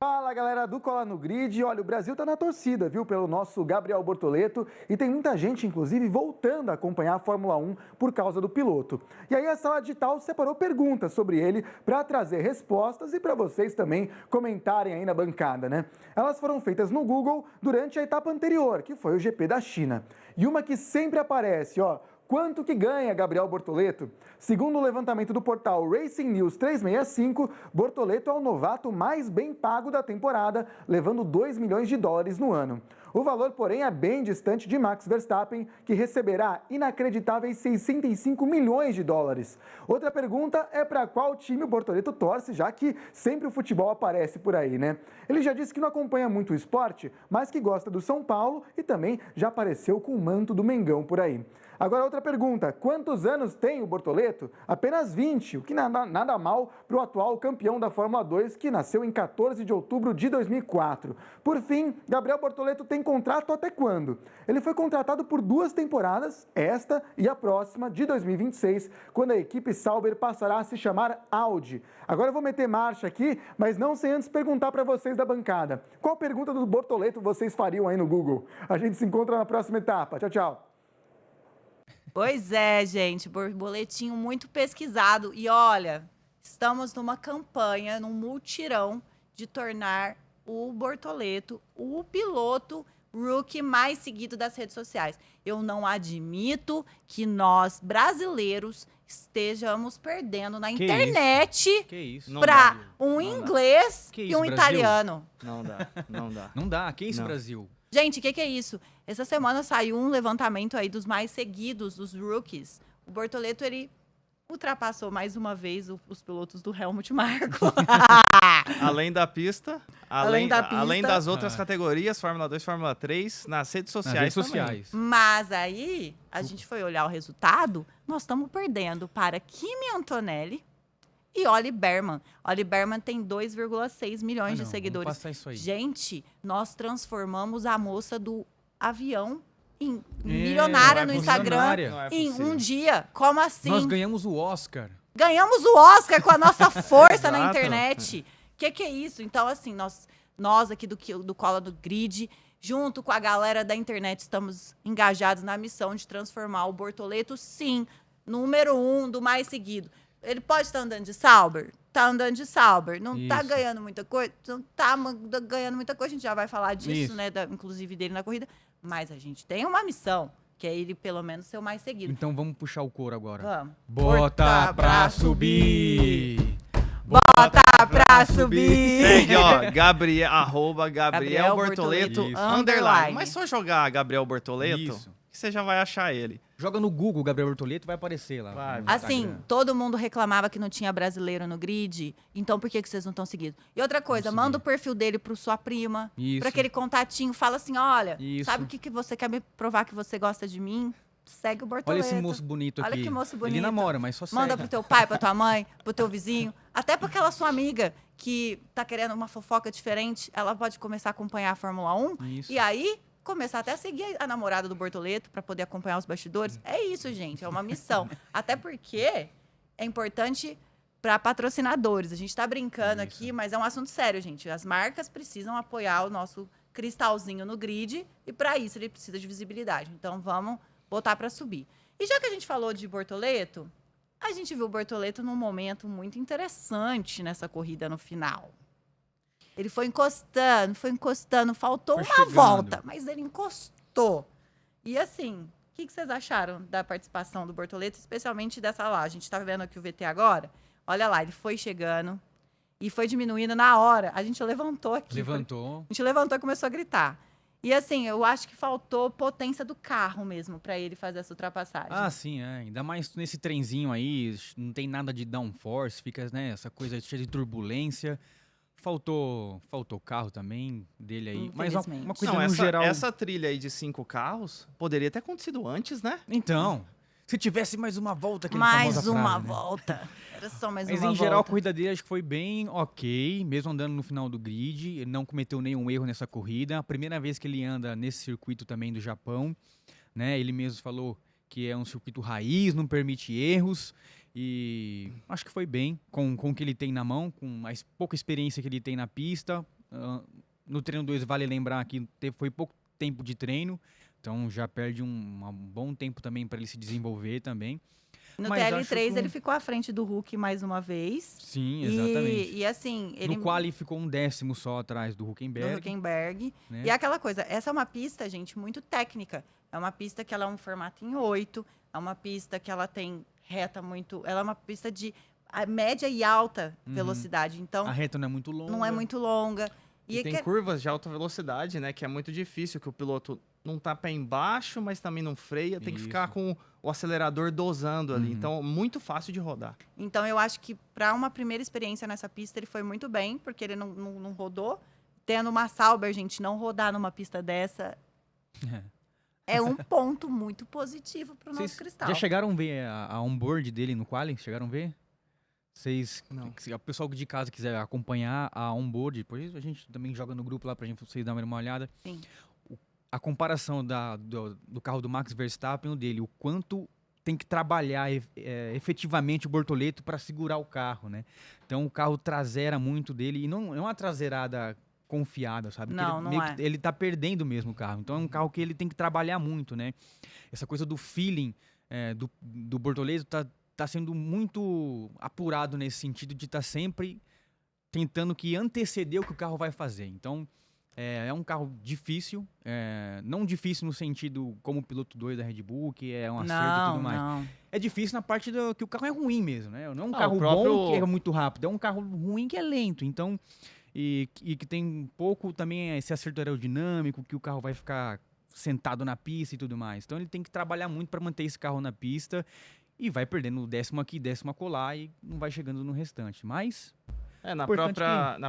Fala, galera do Cola no Grid. Olha, o Brasil tá na torcida, viu, pelo nosso Gabriel Bortoleto, e tem muita gente, inclusive, voltando a acompanhar a Fórmula 1 por causa do piloto. E aí a sala digital separou perguntas sobre ele para trazer respostas e para vocês também comentarem aí na bancada, né? Elas foram feitas no Google durante a etapa anterior, que foi o GP da China. E uma que sempre aparece, ó, quanto que ganha Gabriel Bortoleto? Segundo o levantamento do portal Racing News 365, Bortoleto é o novato mais bem pago da temporada, levando 2 milhões de dólares no ano. O valor, porém, é bem distante de Max Verstappen, que receberá inacreditáveis 65 milhões de dólares. Outra pergunta é para qual time o Bortoleto torce, já que sempre o futebol aparece por aí, né? Ele já disse que não acompanha muito o esporte, mas que gosta do São Paulo e também já apareceu com o manto do Mengão por aí. Agora, outra pergunta. Quantos anos tem o Bortoleto? Apenas 20, o que nada mal para o atual campeão da Fórmula 2, que nasceu em 14 de outubro de 2004. Por fim, Gabriel Bortoleto tem contrato até quando? Ele foi contratado por 2 temporadas, esta e a próxima, de 2026, quando a equipe Sauber passará a se chamar Audi. Agora eu vou meter marcha aqui, mas não sem antes perguntar para vocês da bancada. Qual pergunta do Bortoleto vocês fariam aí no Google? A gente se encontra na próxima etapa. Tchau, tchau. Pois é, gente, borboletinho muito pesquisado. E olha, estamos numa campanha, num mutirão de tornar o Bortoleto o piloto rookie mais seguido das redes sociais. Eu não admito que nós, brasileiros, estejamos perdendo na internet Que isso? Não para dá. um Não dá. inglês Que e isso, um Brasil? italiano. Não dá, não dá. Não dá. Que isso, Não. Brasil? Gente, o que é isso? Essa semana saiu um levantamento aí dos mais seguidos, dos rookies. O Bortoleto, ele ultrapassou mais uma vez os pilotos do Helmut Marko. Além da pista, Além da pista. além das outras categorias, Fórmula 2, Fórmula 3, nas redes Nas sociais redes também. sociais. Mas aí, a gente foi olhar o resultado, nós estamos perdendo para Kimi Antonelli e Oli Berman. Oli Berman tem 2,6 milhões de Não, seguidores. vamos passar isso aí. Gente, nós transformamos a moça do avião em É, milionária não é no Instagram funcionária. Não é em possível. um dia. Como assim? Nós ganhamos o Oscar. Ganhamos o Oscar com a nossa força na Exato. internet. Que é isso? Então, assim, nós aqui do Cola do Grid, junto com a galera da internet, estamos engajados na missão de transformar o Bortoleto, sim, número 1 do mais seguido. Ele pode estar andando de Sauber? Tá andando de Sauber. Não tá Isso. ganhando muita coisa? Não tá ganhando muita coisa. A gente já vai falar disso, Isso. né? Inclusive dele na corrida. Mas a gente tem uma missão, que é ele, pelo menos, ser o mais seguido. Então vamos puxar o couro agora. Vamos. Bota pra subir! Bota pra subir! Segue, ó, Gabriel Bortoleto, Bortoleto, underline. underline. Mas só jogar Gabriel Bortoleto, Isso. que você já vai achar ele. Joga no Google Gabriel Bortoleto, vai aparecer lá. Vai, no Assim, Instagram. todo mundo reclamava que não tinha brasileiro no grid, então por que vocês não estão seguindo? E outra coisa, Vamos manda o seguir. perfil dele pro sua prima, Isso. pra aquele contatinho, fala assim, olha, Isso. sabe o que você quer me provar que você gosta de mim? Segue o Olha Bortoleto. esse moço bonito aqui. Olha que moço Ele bonito. namora, mas só Manda segue. pro teu pai, pra tua mãe, pro teu vizinho, até pra aquela sua amiga que tá querendo uma fofoca diferente, ela pode começar a acompanhar a Fórmula 1 Isso. e aí começar até a seguir a namorada do Bortoleto pra poder acompanhar os bastidores. É isso, gente, é uma missão. Até porque é importante para patrocinadores. A gente tá brincando Isso. aqui, mas é um assunto sério, gente. As marcas precisam apoiar o nosso cristalzinho no grid e para isso ele precisa de visibilidade. Então vamos botar para subir. E já que a gente falou de Bortoleto, a gente viu o Bortoleto num momento muito interessante nessa corrida no final. Ele foi encostando, faltou Foi uma chegando. volta, mas ele encostou. E assim, o que vocês acharam da participação do Bortoleto, especialmente dessa lá? A gente tá vendo aqui o VT agora. Olha lá, ele foi chegando e foi diminuindo na hora. A gente levantou aqui. Levantou. A gente levantou e começou a gritar. E assim, eu acho que faltou potência do carro mesmo para ele fazer essa ultrapassagem. Ah, sim, é. Ainda mais nesse trenzinho aí, não tem nada de downforce, fica, né, essa coisa cheia de turbulência. Faltou carro também dele aí. Mas Infelizmente. uma coisa Não, no essa, geral. essa trilha aí de 5 carros poderia ter acontecido antes, né? Então, se tivesse mais uma volta, aquele mais famosa uma frase, né? volta. Era só mais Mas uma em geral a volta. corrida dele acho que foi bem ok, mesmo andando no final do grid, ele não cometeu nenhum erro nessa corrida. A primeira vez que ele anda nesse circuito também do Japão, né? Ele mesmo falou que é um circuito raiz, não permite erros e acho que foi bem com o que ele tem na mão, com a pouca experiência que ele tem na pista. No treino 2 vale lembrar que foi pouco tempo de treino, então já perde um bom tempo também para ele se desenvolver também. No Mas acho TL3 que ele ficou à frente do Hulk mais uma vez. Sim, exatamente. E assim, ele No quali ficou um 10º só atrás do do Hülkenberg. Huckenberg. né? E é aquela coisa, essa é uma pista, gente, muito técnica. É uma pista que ela é um formato em 8, é uma pista que ela tem reta muito... Ela é uma pista de média e alta velocidade, então A reta não é muito longa. não é muito longa. E tem curvas de alta velocidade, né? Que é muito difícil, que o piloto não tá pé embaixo, mas também não freia. Tem que ficar Isso. com o acelerador dosando ali. Uhum. Então, muito fácil de rodar. Então, eu acho que para uma primeira experiência nessa pista, ele foi muito bem, porque ele não rodou. Tendo uma Sauber, gente, não rodar numa pista dessa é um ponto muito positivo para o nosso Vocês cristal. já chegaram a ver a onboard dele no quali? Chegaram a ver? Vocês, Não. se o pessoal de casa quiser acompanhar a onboard, depois a gente também joga no grupo lá pra gente vocês darem uma olhada. Sim. A comparação do carro do Max Verstappen e o dele, o quanto tem que trabalhar efetivamente o Bortoleto para segurar o carro, né? Então o carro traseira muito dele e não é uma traseirada confiada, sabe? Porque Não, ele, não meio é. que ele tá perdendo mesmo o carro. Então é um carro que ele tem que trabalhar muito, né? Essa coisa do feeling do Bortoleto tá sendo muito apurado nesse sentido de estar sempre tentando que anteceder o que o carro vai fazer. Então, é um carro difícil, não difícil no sentido como o piloto 2 da Red Bull, que é um acerto e tudo mais. Não. É difícil na parte que o carro é ruim mesmo, né? Não é um Ah, carro o próprio- bom que é muito rápido, é um carro ruim que é lento. Então, e que tem um pouco também esse acerto aerodinâmico, que o carro vai ficar sentado na pista e tudo mais. Então, ele tem que trabalhar muito para manter esse carro na pista e vai perdendo 10º aqui, 10º acolá e não vai chegando no restante. Mas... Na Importante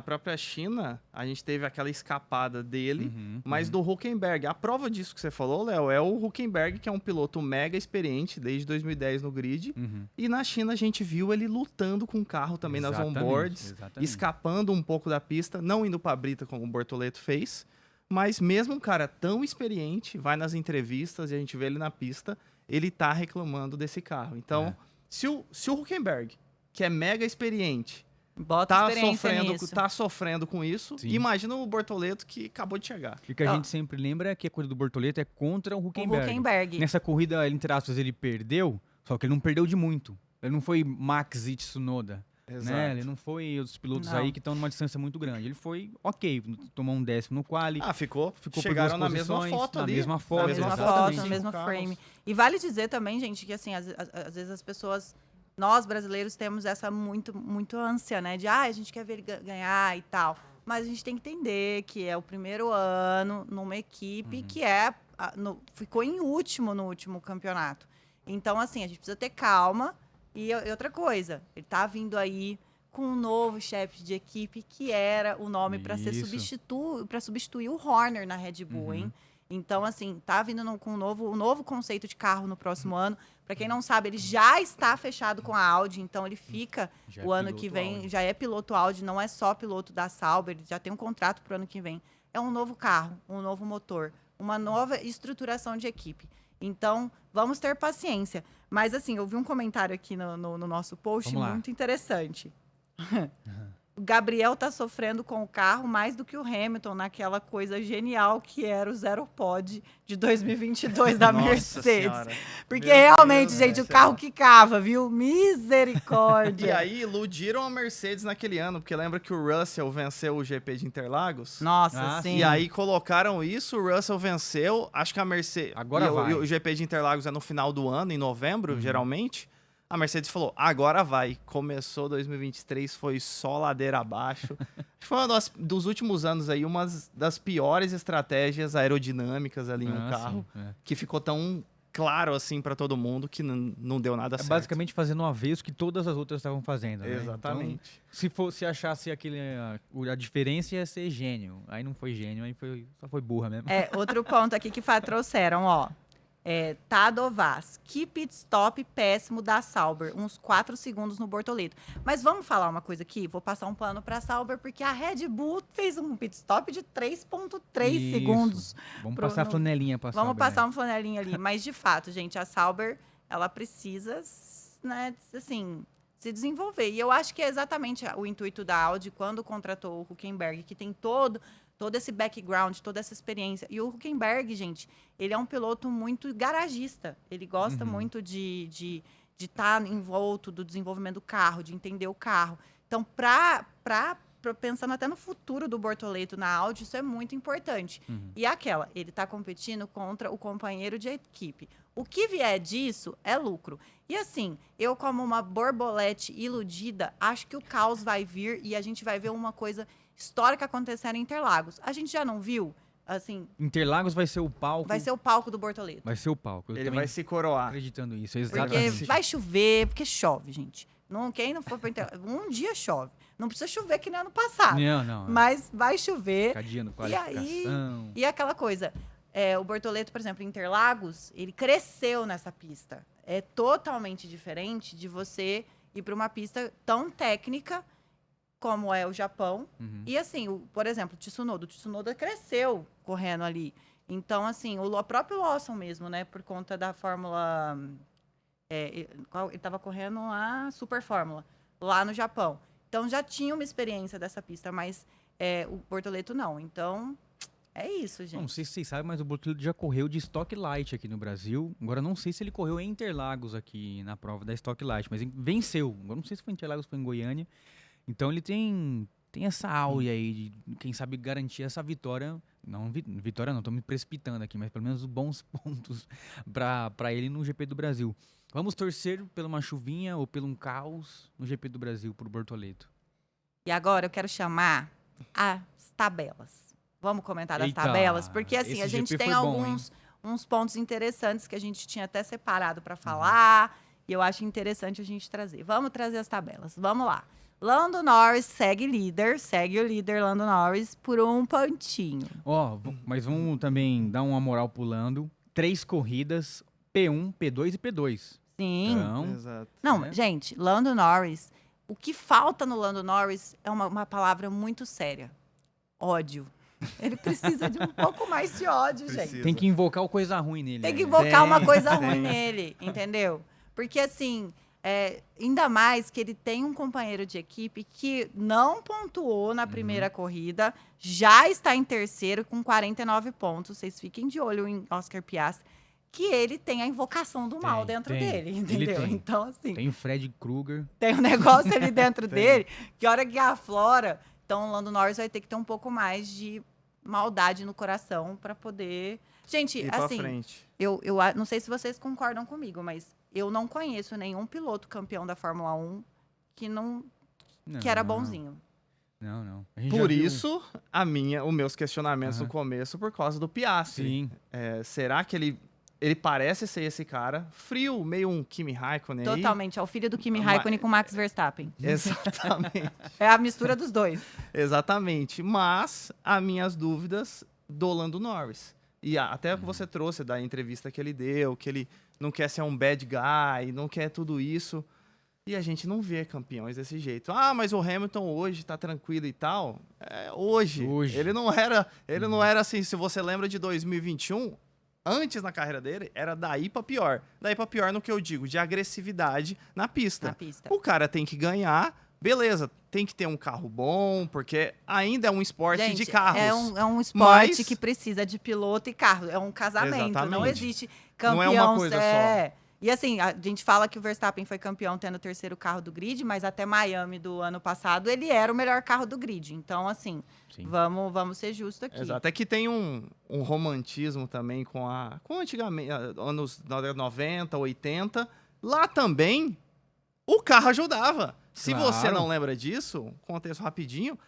própria China, a gente teve aquela escapada dele, Uhum, mas do Hülkenberg. A prova disso que você falou, Léo, é o Hülkenberg, que é um piloto mega experiente desde 2010 no grid. uhum. E na China a gente viu ele lutando com o carro também nas Exatamente, onboards, exatamente. escapando um pouco da pista, não indo pra brita como o Bortoleto fez. Mas mesmo um cara tão experiente, vai nas entrevistas e a gente vê ele na pista, ele tá reclamando desse carro. Então, se o Hülkenberg, que é mega experiente, Bota experiência nisso. tá sofrendo com isso, Sim. imagina o Bortoleto que acabou de chegar. E o que a Ó. gente sempre lembra é que a corrida do Bortoleto é contra o O Hülkenberg. Huckenberg. Nessa corrida, entre aspas, ele perdeu, só que ele não perdeu de muito. Ele não foi Max e Tsunoda, né? Ele não foi os pilotos Não. aí que estão numa distância muito grande. Ele foi ok, tomou um 10º no quali. Ficou por chegaram duas na mesma posições, foto na ali. mesma Na foto, mesma exatamente. foto, no mesmo Carros. frame. E vale dizer também, gente, que assim, às vezes as pessoas, nós brasileiros temos essa muito ânsia, né? De, a gente quer ver ele ganhar e tal. Mas a gente tem que entender que é o primeiro ano numa equipe que ficou em último no último campeonato. Então, assim, a gente precisa ter calma. E outra coisa, ele tá vindo aí com um novo chefe de equipe, que era o nome para substituir o Horner na Red Bull, hein? Então, assim, tá vindo com um novo conceito de carro no próximo ano. Para quem não sabe, ele já está fechado com a Audi, então ele fica o ano que vem, Audi. Já é piloto Audi, não é só piloto da Sauber, ele já tem um contrato para o ano que vem. É um novo carro, um novo motor, uma nova estruturação de equipe. Então, vamos ter paciência. Mas, assim, eu vi um comentário aqui no nosso post muito interessante. O Gabriel tá sofrendo com o carro mais do que o Hamilton naquela coisa genial que era o Zero Pod de 2022 da Mercedes. Senhora. Porque realmente, gente, o carro quicava, viu? Misericórdia. E aí iludiram a Mercedes naquele ano, porque lembra que o Russell venceu o GP de Interlagos? Nossa, sim. E aí colocaram isso, o Russell venceu, acho que a Mercedes... Agora vai. O GP de Interlagos é no final do ano, em novembro, geralmente. A Mercedes falou, agora vai. Começou 2023, foi só ladeira abaixo. Foi uma dos últimos anos aí, uma das piores estratégias aerodinâmicas ali no carro, que ficou tão claro assim para todo mundo que não deu nada certo. Basicamente fazendo um avesso que todas as outras estavam fazendo, né? Exatamente. Então, se achasse a diferença ia ser gênio. Aí não foi gênio, aí só foi burra mesmo. Outro ponto aqui que trouxeram, ó. Tado Vaz, que pit stop péssimo da Sauber, uns 4 segundos no Bortoleto. Mas vamos falar uma coisa aqui? Vou passar um pano para a Sauber, porque a Red Bull fez um pit stop de 3,3 segundos. Vamos passar a flanelinha para a Sauber. Vamos passar uma flanelinha ali. Mas, de fato, gente, a Sauber, ela precisa, né, assim, se desenvolver. E eu acho que é exatamente o intuito da Audi quando contratou o Hülkenberg, que tem todo esse background, toda essa experiência. E o Hülkenberg, gente, ele é um piloto muito garagista. Ele gosta muito de estar envolto do desenvolvimento do carro, de entender o carro. Então, pensando até no futuro do Bortoleto na Audi, isso é muito importante. E ele está competindo contra o companheiro de equipe. O que vier disso é lucro. E assim, eu como uma borbolete iludida, acho que o caos vai vir e a gente vai ver uma coisa histórica acontecendo em Interlagos. A gente já não viu, assim... Interlagos vai ser o palco... Vai ser o palco do Bortoleto. Vai ser o palco. Ele vai se coroar. Acreditando nisso, exatamente. Porque vai chover, porque chove, gente. Quem não for para Interlagos... Um dia chove. Não precisa chover que nem ano passado. Não. Mas vai chover. Cadinha no qualificação. E aquela coisa... o Bortoleto, por exemplo, em Interlagos, ele cresceu nessa pista. É totalmente diferente de você ir para uma pista tão técnica como é o Japão. E assim, por exemplo, o Tsunoda cresceu correndo ali. Então, assim, o próprio Lawson mesmo, né, por conta da Fórmula... ele estava correndo a Super Fórmula, lá no Japão. Então, já tinha uma experiência dessa pista, mas o Bortoleto não. Então, é isso, gente. Não sei se vocês sabem, mas o Bortoleto já correu de Stock Light aqui no Brasil. Agora, não sei se ele correu em Interlagos aqui na prova da Stock Light, mas venceu. Agora, não sei se foi em Interlagos ou foi em Goiânia. Então ele tem essa áurea aí de, quem sabe, garantir essa vitória. Não, vitória não, tô me precipitando aqui, mas pelo menos bons pontos para ele no GP do Brasil. Vamos torcer por uma chuvinha ou por um caos no GP do Brasil, por Bortoleto. E agora eu quero chamar as tabelas. Vamos comentar das tabelas? Porque assim, a gente tem uns pontos interessantes que a gente tinha até separado para falar. E eu acho interessante a gente trazer. Vamos trazer as tabelas. Vamos lá. Lando Norris segue o líder Lando Norris por um pontinho. Mas vamos também dar uma moral pro Lando. 3 corridas, P1, P2 e P2. Sim. Então, exato. Não, gente, Lando Norris, o que falta no Lando Norris é uma palavra muito séria. Ódio. Ele precisa de um pouco mais de ódio, gente. Tem que invocar coisa ruim nele. Tem que invocar uma coisa ruim nele, entendeu? Porque assim... ainda mais que ele tem um companheiro de equipe que não pontuou na primeira corrida, já está em terceiro com 49 pontos. Vocês fiquem de olho em Oscar Piastri, que ele tem a invocação do mal dentro dele, entendeu? Então, assim... Tem o Fred Krueger. Tem um negócio ali dentro dele, que a hora que aflora... Então, o Lando Norris vai ter que ter um pouco mais de maldade no coração para poder... Gente, assim, eu não sei se vocês concordam comigo, mas... Eu não conheço nenhum piloto campeão da Fórmula 1 que era bonzinho. Não. Por isso, os meus questionamentos no começo por causa do Piastri. Sim. Será que ele ele parece ser esse cara, frio, meio um Kimi Raikkonen aí. Totalmente, é o filho do Kimi Raikkonen com Max Verstappen. Exatamente. É a mistura dos dois. Exatamente. Mas, as minhas dúvidas do Lando Norris. E até que você trouxe da entrevista que ele deu, que ele não quer ser um bad guy, não quer tudo isso. E a gente não vê campeões desse jeito. Ah, mas o Hamilton hoje tá tranquilo e tal. Hoje. Ele não era assim, se você lembra de 2021, antes na carreira dele, era daí pra pior. Daí pra pior no que eu digo, de agressividade na pista. O cara tem que ganhar, beleza, tem que ter um carro bom, porque ainda é um esporte de carros. É um esporte que precisa de piloto e carro. É um casamento. Exatamente. Não existe campeão. Não é uma coisa só. E assim, a gente fala que o Verstappen foi campeão tendo o terceiro carro do grid, mas até Miami do ano passado ele era o melhor carro do grid. Então, assim, vamos ser justos aqui. Exato. Até que tem um romantismo também com antigamente, anos 90, 80. Lá também, o carro ajudava. Se você não lembra disso, contexto rapidinho,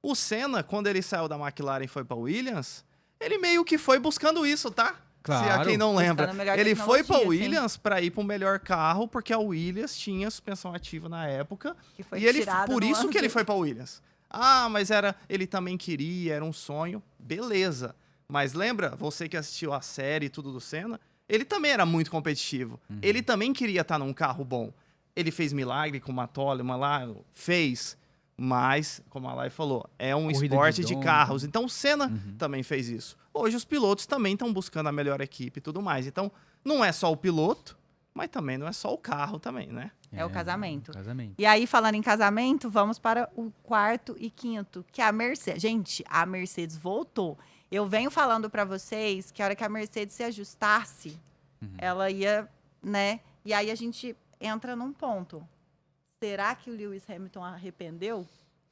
o Senna, quando ele saiu da McLaren e foi para Williams, ele meio que foi buscando isso, tá? Claro. Se a quem não lembra. Ele foi para Williams para ir para o melhor carro, porque a Williams tinha suspensão ativa na época. E ele, por isso que ele foi para Williams. Ah, mas ele também queria, era um sonho. Beleza. Mas lembra, você que assistiu a série e tudo do Senna, ele também era muito competitivo. Ele também queria estar num carro bom. Ele fez milagre com uma Toleman lá, fez. Mas, como a Lai falou, é um esporte de carros. Então, o Senna também fez isso. Hoje, os pilotos também estão buscando a melhor equipe e tudo mais. Então, não é só o piloto, mas também não é só o carro também, né? É o casamento. E aí, falando em casamento, vamos para o quarto e quinto, que é a Mercedes. Gente, a Mercedes voltou. Eu venho falando para vocês que a hora que a Mercedes se ajustasse, ela ia, né? E aí, a gente entra num ponto. Será que o Lewis Hamilton arrependeu?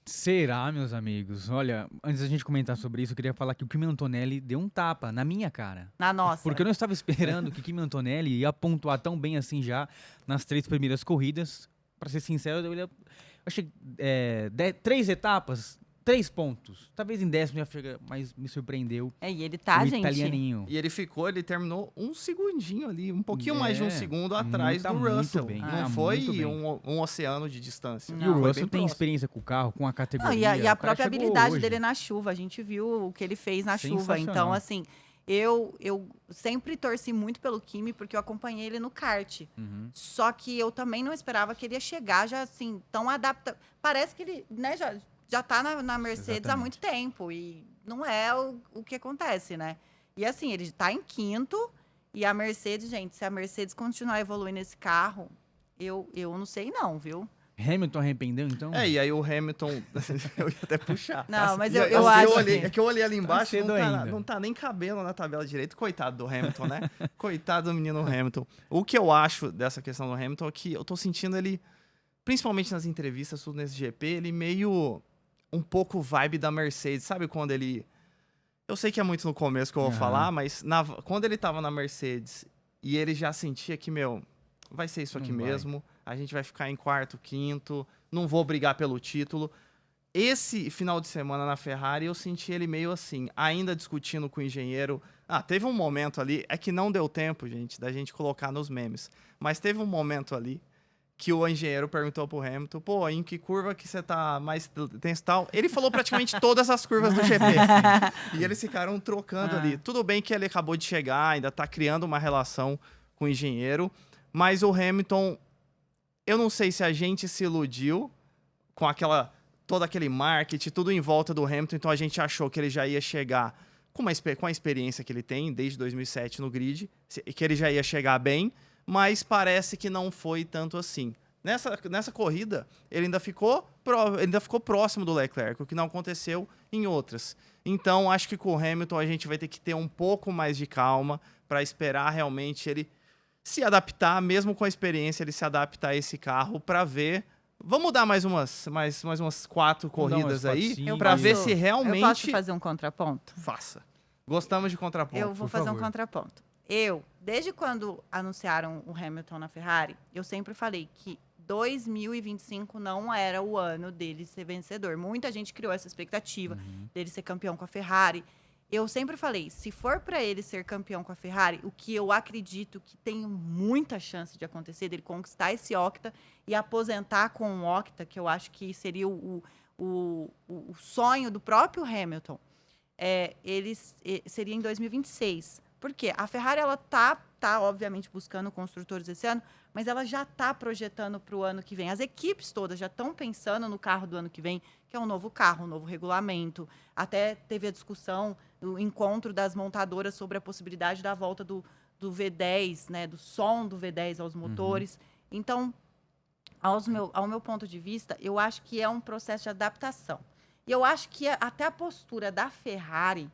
Será, meus amigos? Olha, antes da gente comentar sobre isso, eu queria falar que o Kimi Antonelli deu um tapa na minha cara. Na nossa. Porque eu não estava esperando que Kimi Antonelli ia pontuar tão bem assim já nas 3 primeiras corridas. Pra ser sincero, eu achei 3 etapas, 3 pontos. Talvez em 10º já chega, mas me surpreendeu. E ele tá, gente. Italianinho. E ele terminou um segundinho ali, um pouquinho mais de um segundo atrás do Russell. Bem, não foi um oceano de distância. E o Russell tem experiência com o carro, com a categoria. E a própria habilidade dele na chuva. A gente viu o que ele fez na chuva. Então, assim, eu sempre torci muito pelo Kimi, porque eu acompanhei ele no kart. Só que eu também não esperava que ele ia chegar já, assim, tão adaptado. Parece que ele, né, já tá na Mercedes há muito tempo. E não é o que acontece, né? E assim, ele tá em quinto. E a Mercedes, gente, se a Mercedes continuar evoluindo esse carro, eu não sei não, viu? Hamilton arrependeu, então? E aí o Hamilton... eu ia até puxar. Não, mas eu acho É que eu olhei ali embaixo, não tá nem cabendo na tabela direito. Coitado do Hamilton, né? Coitado do menino Hamilton. O que eu acho dessa questão do Hamilton é que eu tô sentindo ele, principalmente nas entrevistas, tudo nesse GP, ele meio... um pouco vibe da Mercedes, sabe quando ele... Eu sei que é muito no começo que eu vou falar, mas quando ele tava na Mercedes e ele já sentia que, vai ser isso aqui mesmo, a gente vai ficar em quarto, quinto, não vou brigar pelo título. Esse final de semana na Ferrari, eu senti ele meio assim, ainda discutindo com o engenheiro. Teve um momento ali, é que não deu tempo, gente, da gente colocar nos memes, mas teve um momento ali que o engenheiro perguntou pro Hamilton, em que curva que você tá mais tenso tal? Ele falou praticamente todas as curvas do GP. E eles ficaram trocando ali. Tudo bem que ele acabou de chegar, ainda tá criando uma relação com o engenheiro, mas o Hamilton, eu não sei se a gente se iludiu com todo aquele marketing, tudo em volta do Hamilton, então a gente achou que ele já ia chegar com a experiência que ele tem desde 2007 no grid, que ele já ia chegar bem, mas parece que não foi tanto assim. Nessa corrida, ele ainda ficou próximo do Leclerc, o que não aconteceu em outras. Então, acho que com o Hamilton a gente vai ter que ter um pouco mais de calma para esperar realmente ele se adaptar, mesmo com a experiência, ele se adaptar a esse carro para ver... Vamos dar mais umas 4 corridas aí, para ver se realmente... Eu posso fazer um contraponto? Faça. Gostamos de contraponto. Eu vou fazer um contraponto. Desde quando anunciaram o Hamilton na Ferrari, eu sempre falei que 2025 não era o ano dele ser vencedor. Muita gente criou essa expectativa dele ser campeão com a Ferrari. eu sempre falei, se for para ele ser campeão com a Ferrari, o que eu acredito que tem muita chance de acontecer, dele conquistar esse octa e aposentar com um octa, que eu acho que seria o sonho do próprio Hamilton, seria em 2026. Por quê? A Ferrari, ela tá obviamente buscando construtores esse ano, mas ela já está projetando para o ano que vem. As equipes todas já estão pensando no carro do ano que vem, que é um novo carro, um novo regulamento. Até teve a discussão, o encontro das montadoras sobre a possibilidade da volta do V10, né, do som do V10 aos motores. Então, ao meu ponto de vista, eu acho que é um processo de adaptação. E eu acho que até a postura da Ferrari,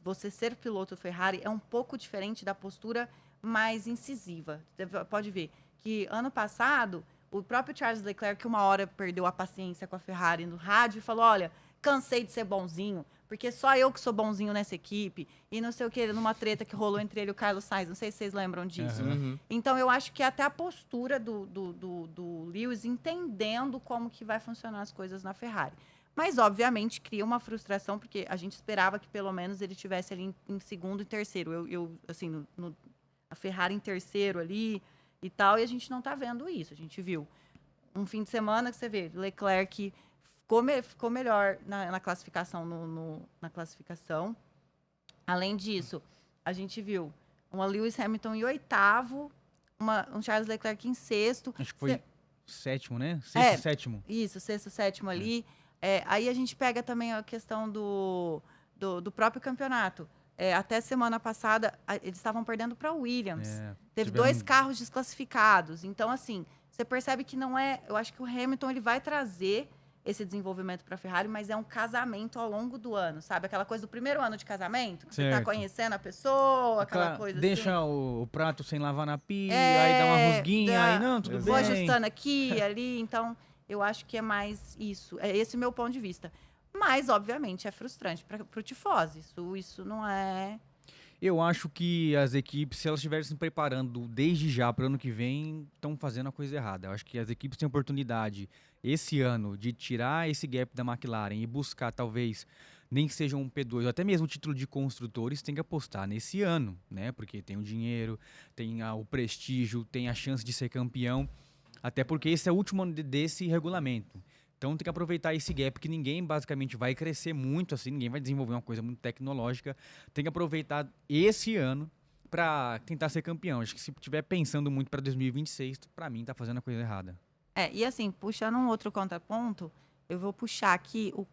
você ser piloto Ferrari, é um pouco diferente da postura mais incisiva. Você pode ver que ano passado, o próprio Charles Leclerc, uma hora perdeu a paciência com a Ferrari no rádio e falou, olha, cansei de ser bonzinho, porque só eu que sou bonzinho nessa equipe, e não sei o que, numa treta que rolou entre ele e o Carlos Sainz, não sei se vocês lembram disso. Então, eu acho que até a postura do Lewis entendendo como que vai funcionar as coisas na Ferrari. Mas, obviamente, cria uma frustração, porque a gente esperava que, pelo menos, ele estivesse ali em segundo e terceiro. Assim, a Ferrari em terceiro ali e tal, e a gente não está vendo isso. A gente viu um fim de semana que você vê Leclerc ficou melhor na classificação, na classificação. Além disso, a gente viu uma Lewis Hamilton em oitavo, um Charles Leclerc em sexto. Acho que foi sétimo, né? Sexto, sétimo. Isso, sexto, sétimo ali. Aí a gente pega também a questão do próprio campeonato. Até semana passada, eles estavam perdendo para o Williams. Teve 2 carros desclassificados. Então, assim, você percebe que não é... Eu acho que o Hamilton ele vai trazer esse desenvolvimento para a Ferrari, mas é um casamento ao longo do ano, sabe? Aquela coisa do primeiro ano de casamento, que você está conhecendo a pessoa, aquela coisa deixa assim. o prato sem lavar na pia, aí dá uma rusguinha, aí não, tudo bem. Vou ajustando aqui, ali, então... Eu acho que é mais isso. É esse o meu ponto de vista. Mas, obviamente, é frustrante para o tifose. Isso não é... Eu acho que as equipes, se elas estiverem se preparando desde já para o ano que vem, estão fazendo a coisa errada. Eu acho que as equipes têm oportunidade, esse ano, de tirar esse gap da McLaren e buscar, talvez, nem que seja um P2, ou até mesmo o título de construtores, tem que apostar nesse ano, né? Porque tem o dinheiro, tem o prestígio, tem a chance de ser campeão. Até porque esse é o último ano desse regulamento. Então tem que aproveitar esse gap que ninguém basicamente vai crescer muito assim, ninguém vai desenvolver uma coisa muito tecnológica. Tem que aproveitar esse ano para tentar ser campeão. Acho que se estiver pensando muito para 2026, para mim tá fazendo a coisa errada. E assim, puxando um outro contraponto, eu vou puxar aqui o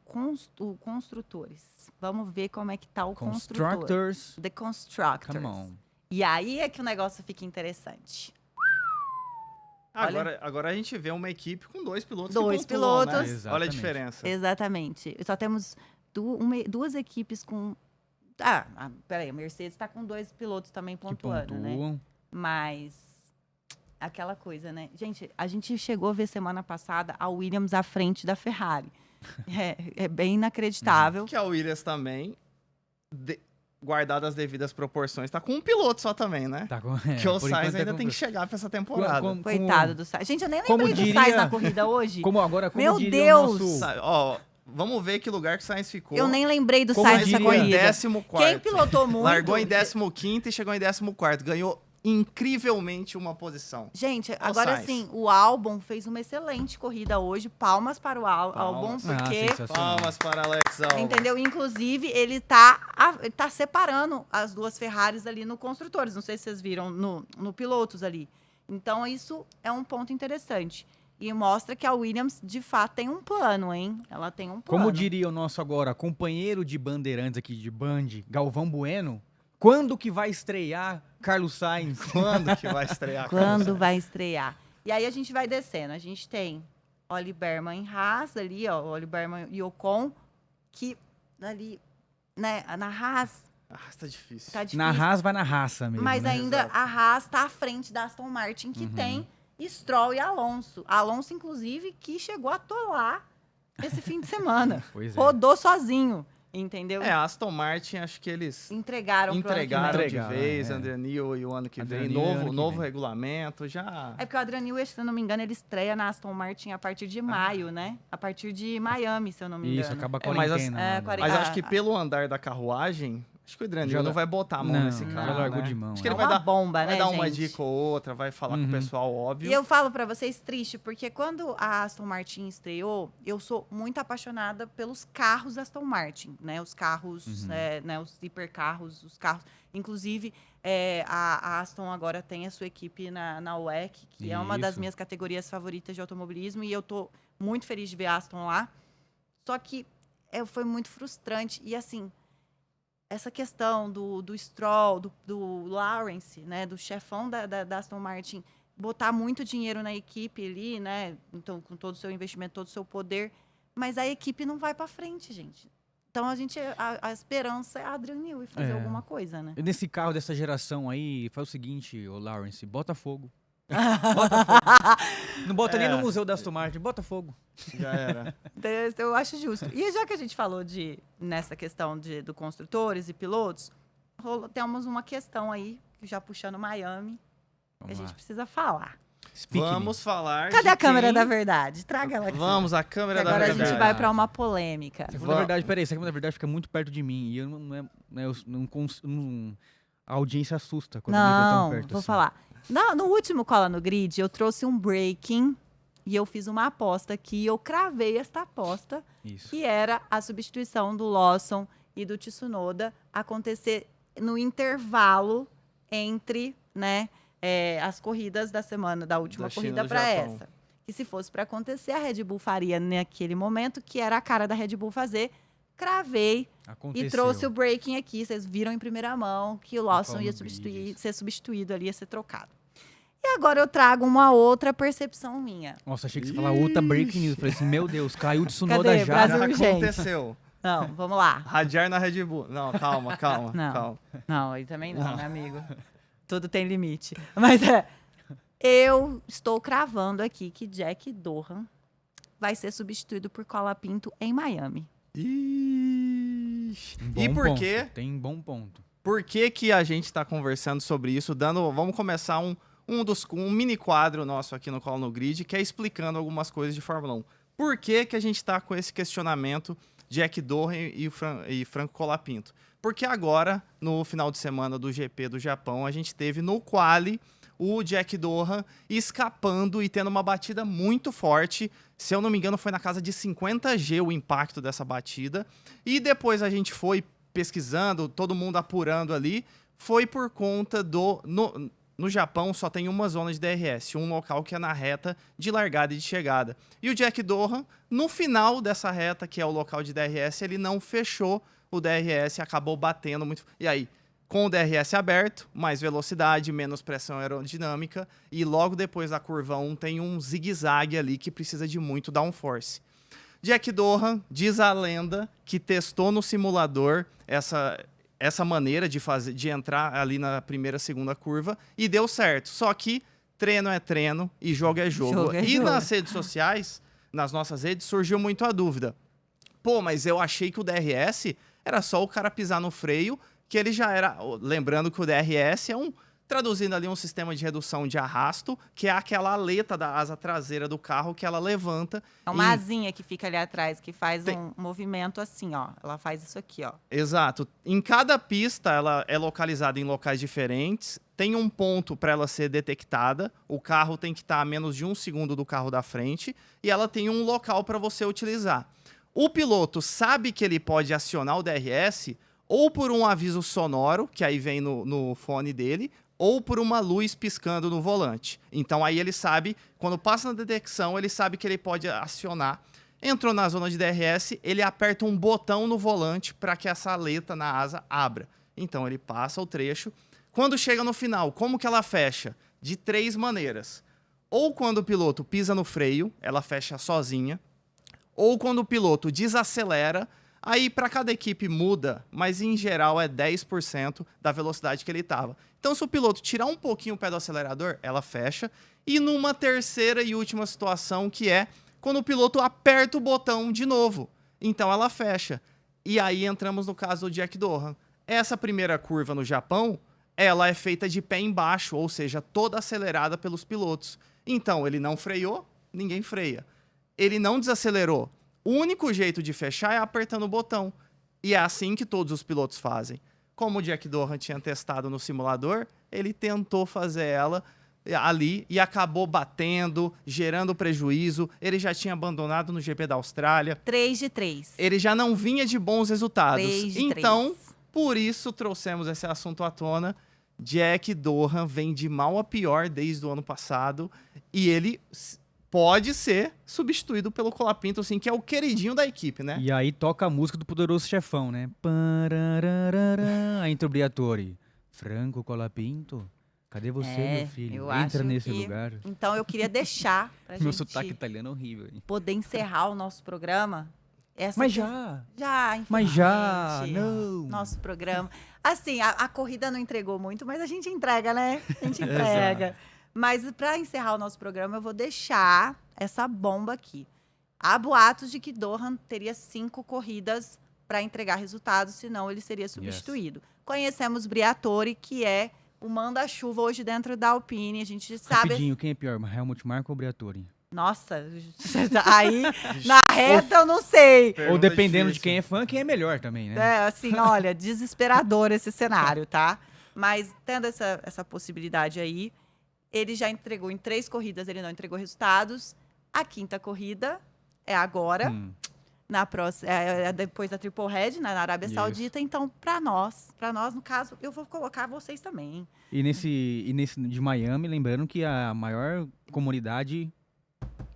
construtores. Vamos ver como é que tá o construtor. The Constructors. Come on. E aí é que o negócio fica interessante. Agora a gente vê uma equipe com 2 pilotos. 2 pilotos. Né? Olha a diferença. Exatamente. Só temos 2 equipes com... peraí, a Mercedes está com 2 pilotos também pontuando, né? Mas aquela coisa, né? Gente, a gente chegou a ver semana passada a Williams à frente da Ferrari. É bem inacreditável. Que a Williams também... guardadas as devidas proporções, tá com um piloto só também, né? Que o Sainz ainda tem que chegar pra essa temporada. Coitado do Sainz. Gente, eu nem lembrei do Sainz na corrida hoje. Meu Deus! Vamos ver que lugar que o Sainz ficou. Eu nem lembrei do Sainz nessa corrida. 14º. Quem pilotou muito... Largou em 15º e chegou em 14º. Ganhou incrivelmente uma posição. Gente, agora sim, o Albon fez uma excelente corrida hoje. Palmas para o Albon, porque... Palmas para Alex Albon. Entendeu? Inclusive, ele tá separando as 2 Ferraris ali no construtores. Não sei se vocês viram no pilotos ali. Então, isso é um ponto interessante. E mostra que a Williams, de fato, tem um plano, hein? Ela tem um plano. Como diria o nosso agora companheiro de bandeirantes aqui de Band, Galvão Bueno, quando que vai estrear Carlos Sainz? Quando que vai estrear? Quando vai estrear? E aí a gente vai descendo. A gente tem Oli Berman em Haas ali, ó, Oli Berman e Ocon, que ali, né, na Haas... Tá difícil. Na Haas vai na raça mesmo. Mas né? ainda a Haas tá à frente da Aston Martin, que tem Stroll e Alonso. Alonso, inclusive, que chegou a atolar esse fim de semana. Pois é. Rodou sozinho. entendeu? A Aston Martin, acho que eles Entregaram de Entregaram, vez, Adrian Newey, e o ano que vem, novo regulamento, já... É porque o Adrian Newey, se eu não me engano, ele estreia na Aston Martin a partir de maio, né? A partir de Miami, se eu não me engano. Isso, acaba a mas quarentena. lá, né? Mas acho que pelo andar da carruagem, acho que o Adrian Newey não vai botar a mão nesse carro, já largou né? de mão. Acho que É ele uma vai dar, bomba, vai né, dar uma gente? dica ou outra, vai falar com o pessoal, óbvio. E eu falo pra vocês triste, porque quando a Aston Martin estreou, eu sou muito apaixonada pelos carros Aston Martin, né? Os carros, né? Os hipercarros, os carros. Inclusive, a Aston agora tem a sua equipe na WEC, que é uma das Isso. minhas categorias favoritas de automobilismo, e eu tô muito feliz de ver a Aston lá. Só que foi muito frustrante. E assim, essa questão do Stroll, do Lawrence, né, do chefão da Aston Martin, botar muito dinheiro na equipe ali, né, então com todo o seu investimento, todo o seu poder, mas a equipe não vai para frente, gente. Então a esperança é a Adrian Newey fazer alguma coisa, né? E nesse carro dessa geração aí, faz o seguinte, ô Lawrence, bota fogo. Não bota nem no museu da Aston Martin, bota fogo. Já era. Eu acho justo. E já que a gente falou nessa questão do construtores e pilotos, temos uma questão aí, já puxando Miami, que a gente precisa falar. Vamos falar. Cadê a câmera da verdade? Traga ela aqui. Vamos, a câmera da Agora verdade. a gente vai para uma polêmica. Essa câmera da verdade, peraí, essa câmera da verdade fica muito perto de mim. E eu a audiência assusta quando me vê tão perto. Vou assim. falar. No último Cola no Grid, eu trouxe um breaking e eu fiz uma aposta aqui. Eu cravei esta aposta, Isso. que era a substituição do Lawson e do Tsunoda acontecer no intervalo entre, né, as corridas da semana, da última Da China corrida do para Japão. essa. E se fosse para acontecer, a Red Bull faria naquele momento, que era a cara da Red Bull fazer. Cravei Aconteceu. e trouxe o breaking aqui. Vocês viram em primeira mão que o Lawson Cola ia no Grid. ser substituído ali, ia ser trocado. E agora eu trago uma outra percepção minha. Nossa, achei que você ia falar outra breaking news. Eu falei assim, meu Deus, caiu de Tsunoda Cadê? já. Brasil Já urgente. aconteceu. Não, vamos lá. Radiar na Red Bull. Não, calma. Não. Não, aí também não, né, amigo? Tudo tem limite. Mas eu estou cravando aqui que Jack Dohan vai ser substituído por Cola Pinto em Miami. Ixi. Bom E por ponto, quê? Tem um bom ponto. Por que a gente está conversando sobre isso? Vamos começar um mini quadro nosso aqui no Cola no Grid, que é explicando algumas coisas de Fórmula 1. Por que a gente está com esse questionamento Jack Dohan e Franco Colapinto? Porque agora, no final de semana do GP do Japão, a gente teve no quali o Jack Dohan escapando e tendo uma batida muito forte. Se eu não me engano, foi na casa de 50 G o impacto dessa batida. E depois a gente foi pesquisando, todo mundo apurando ali. Foi por conta no Japão só tem uma zona de DRS, um local que é na reta de largada e de chegada. E o Jack Dohan, no final dessa reta, que é o local de DRS, ele não fechou o DRS e acabou batendo muito. E aí, com o DRS aberto, mais velocidade, menos pressão aerodinâmica, e logo depois da curva 1 tem um zigue-zague ali que precisa de muito downforce. Jack Dohan, diz a lenda, que testou no simulador essa maneira de entrar ali na primeira, segunda curva e deu certo. Só que treino é treino e jogo é jogo. Jogo é E jogo. nas redes sociais, nas nossas redes, surgiu muito a dúvida. Pô, mas eu achei que o DRS era só o cara pisar no freio, que ele já era... Lembrando que o DRS é traduzindo ali um sistema de redução de arrasto, que é aquela aleta da asa traseira do carro que ela levanta. É uma asinha que fica ali atrás, que faz um movimento assim, ó. Ela faz isso aqui, ó. Exato. Em cada pista, ela é localizada em locais diferentes. Tem um ponto para ela ser detectada. O carro tem que estar a menos de 1 segundo do carro da frente. E ela tem um local para você utilizar. O piloto sabe que ele pode acionar o DRS ou por um aviso sonoro, que aí vem no fone dele, ou por uma luz piscando no volante. Então aí ele sabe, quando passa na detecção, ele sabe que ele pode acionar. Entrou na zona de DRS, ele aperta um botão no volante para que essa aleta na asa abra. Então ele passa o trecho. Quando chega no final, como que ela fecha? De 3 maneiras. Ou quando o piloto pisa no freio, ela fecha sozinha. Ou quando o piloto desacelera, aí para cada equipe muda, mas em geral é 10% da velocidade que ele estava. Então se o piloto tirar um pouquinho o pé do acelerador, ela fecha. E numa terceira e última situação, que é quando o piloto aperta o botão de novo. Então ela fecha. E aí entramos no caso do Jack Dohan. Essa primeira curva no Japão, ela é feita de pé embaixo, ou seja, toda acelerada pelos pilotos. Então, ele não freou, ninguém freia. Ele não desacelerou. O único jeito de fechar é apertando o botão. E é assim que todos os pilotos fazem. Como o Jack Dohan tinha testado no simulador, ele tentou fazer ela ali e acabou batendo, gerando prejuízo. Ele já tinha abandonado no GP da Austrália. 3 de 3. Ele já não vinha de bons resultados. 3 de Então, 3. por isso trouxemos esse assunto à tona. Jack Dohan vem de mal a pior desde o ano passado e ele pode ser substituído pelo Colapinto, assim, que é o queridinho da equipe, né? E aí toca a música do Poderoso Chefão, né? Parararara, a Intro Briatore. Franco Colapinto, cadê você, meu filho? eu Entra acho nesse que- lugar. Então eu queria deixar pra Meu gente sotaque italiano é horrível. Hein? poder encerrar o nosso programa. Essa Mas que- já. Já, Mas já, infelizmente, não. Nosso programa. Assim, a corrida não entregou muito, mas a gente entrega, né? A gente entrega. Mas para encerrar o nosso programa, eu vou deixar essa bomba aqui. Há boatos de que Dohan teria 5 corridas para entregar resultados, senão ele seria substituído. Conhecemos Briatore, que é o manda-chuva hoje dentro da Alpine. A gente sabe. Rapidinho, quem é pior, Helmut Marko ou Briatore? Nossa, aí na reta eu não sei. Pergunta Ou dependendo de difícil. quem é fã, quem é melhor também, né? É, assim, olha, desesperador esse cenário, tá? Mas tendo essa possibilidade aí, ele já entregou em 3 corridas, ele não entregou resultados. A 5ª corrida é agora, na próxima, depois da Triple Head, na Arábia Isso. Saudita. Então, para nós, no caso, eu vou colocar vocês também, hein? E nesse de Miami, lembrando que a maior comunidade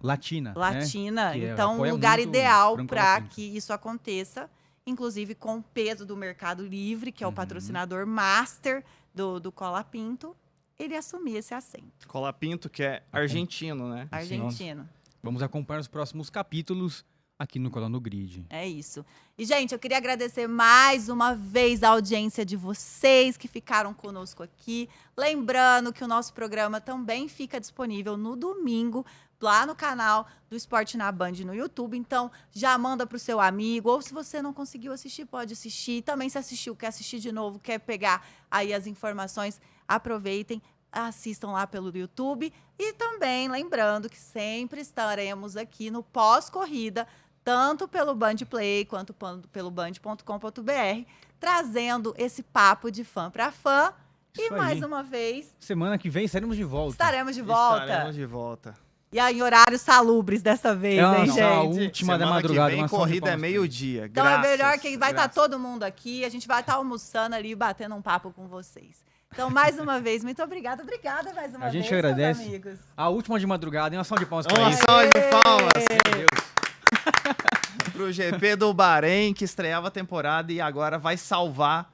latina. Latina. Que Então, um apoia lugar muito ideal Franco para Colapinto. que isso aconteça, inclusive com o peso do Mercado Livre, que é o Uhum. patrocinador master do Colapinto, ele assumir esse assento. Colapinto, que é argentino, né? Argentino. Vamos acompanhar os próximos capítulos aqui no Cola no Grid. É isso. E, gente, eu queria agradecer mais uma vez a audiência de vocês que ficaram conosco aqui. Lembrando que o nosso programa também fica disponível no domingo, lá no canal do Esporte na Band no YouTube. Então, já manda pro seu amigo. Ou se você não conseguiu assistir, pode assistir. Também se assistiu, quer assistir de novo, quer pegar aí as informações, aproveitem. Assistam lá pelo YouTube. E também lembrando que sempre estaremos aqui no pós-corrida, tanto pelo Band Play quanto pelo band.com.br, trazendo esse papo de fã para fã. E Isso aí. mais uma vez, Semana que vem estaremos de volta. estaremos de volta. Estaremos de volta. E aí, em horários salubres dessa vez, É hein, uma gente? última da Semana madrugada. que vem, uma salva de corrida é palmas. meio-dia. Então é melhor Graças, que vai estar graças. todo mundo aqui, a gente vai estar almoçando ali, batendo um papo com vocês. Então, mais uma vez, muito obrigada. Obrigada mais uma A vez, gente agradece. meus amigos. A última de madrugada, hein? Uma salva de palmas pra Uma isso. salva de palmas Meu Deus. pro GP do Bahrein, que estreava a temporada e agora vai salvar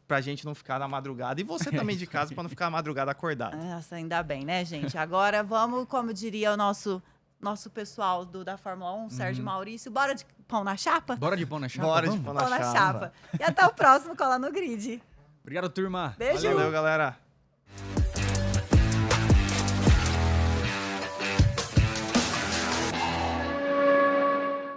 pra gente não ficar na madrugada. E você também de casa pra não ficar a madrugada acordado. Nossa, ainda bem, né, gente? Agora vamos, como diria o nosso pessoal da Fórmula 1, Sérgio Maurício, bora de pão na chapa? Bora de pão na chapa? Bora de vamos? pão Pão na na chapa. chapa. E até o próximo Cola no Grid. Obrigado, turma. Beijo! Valeu, galera.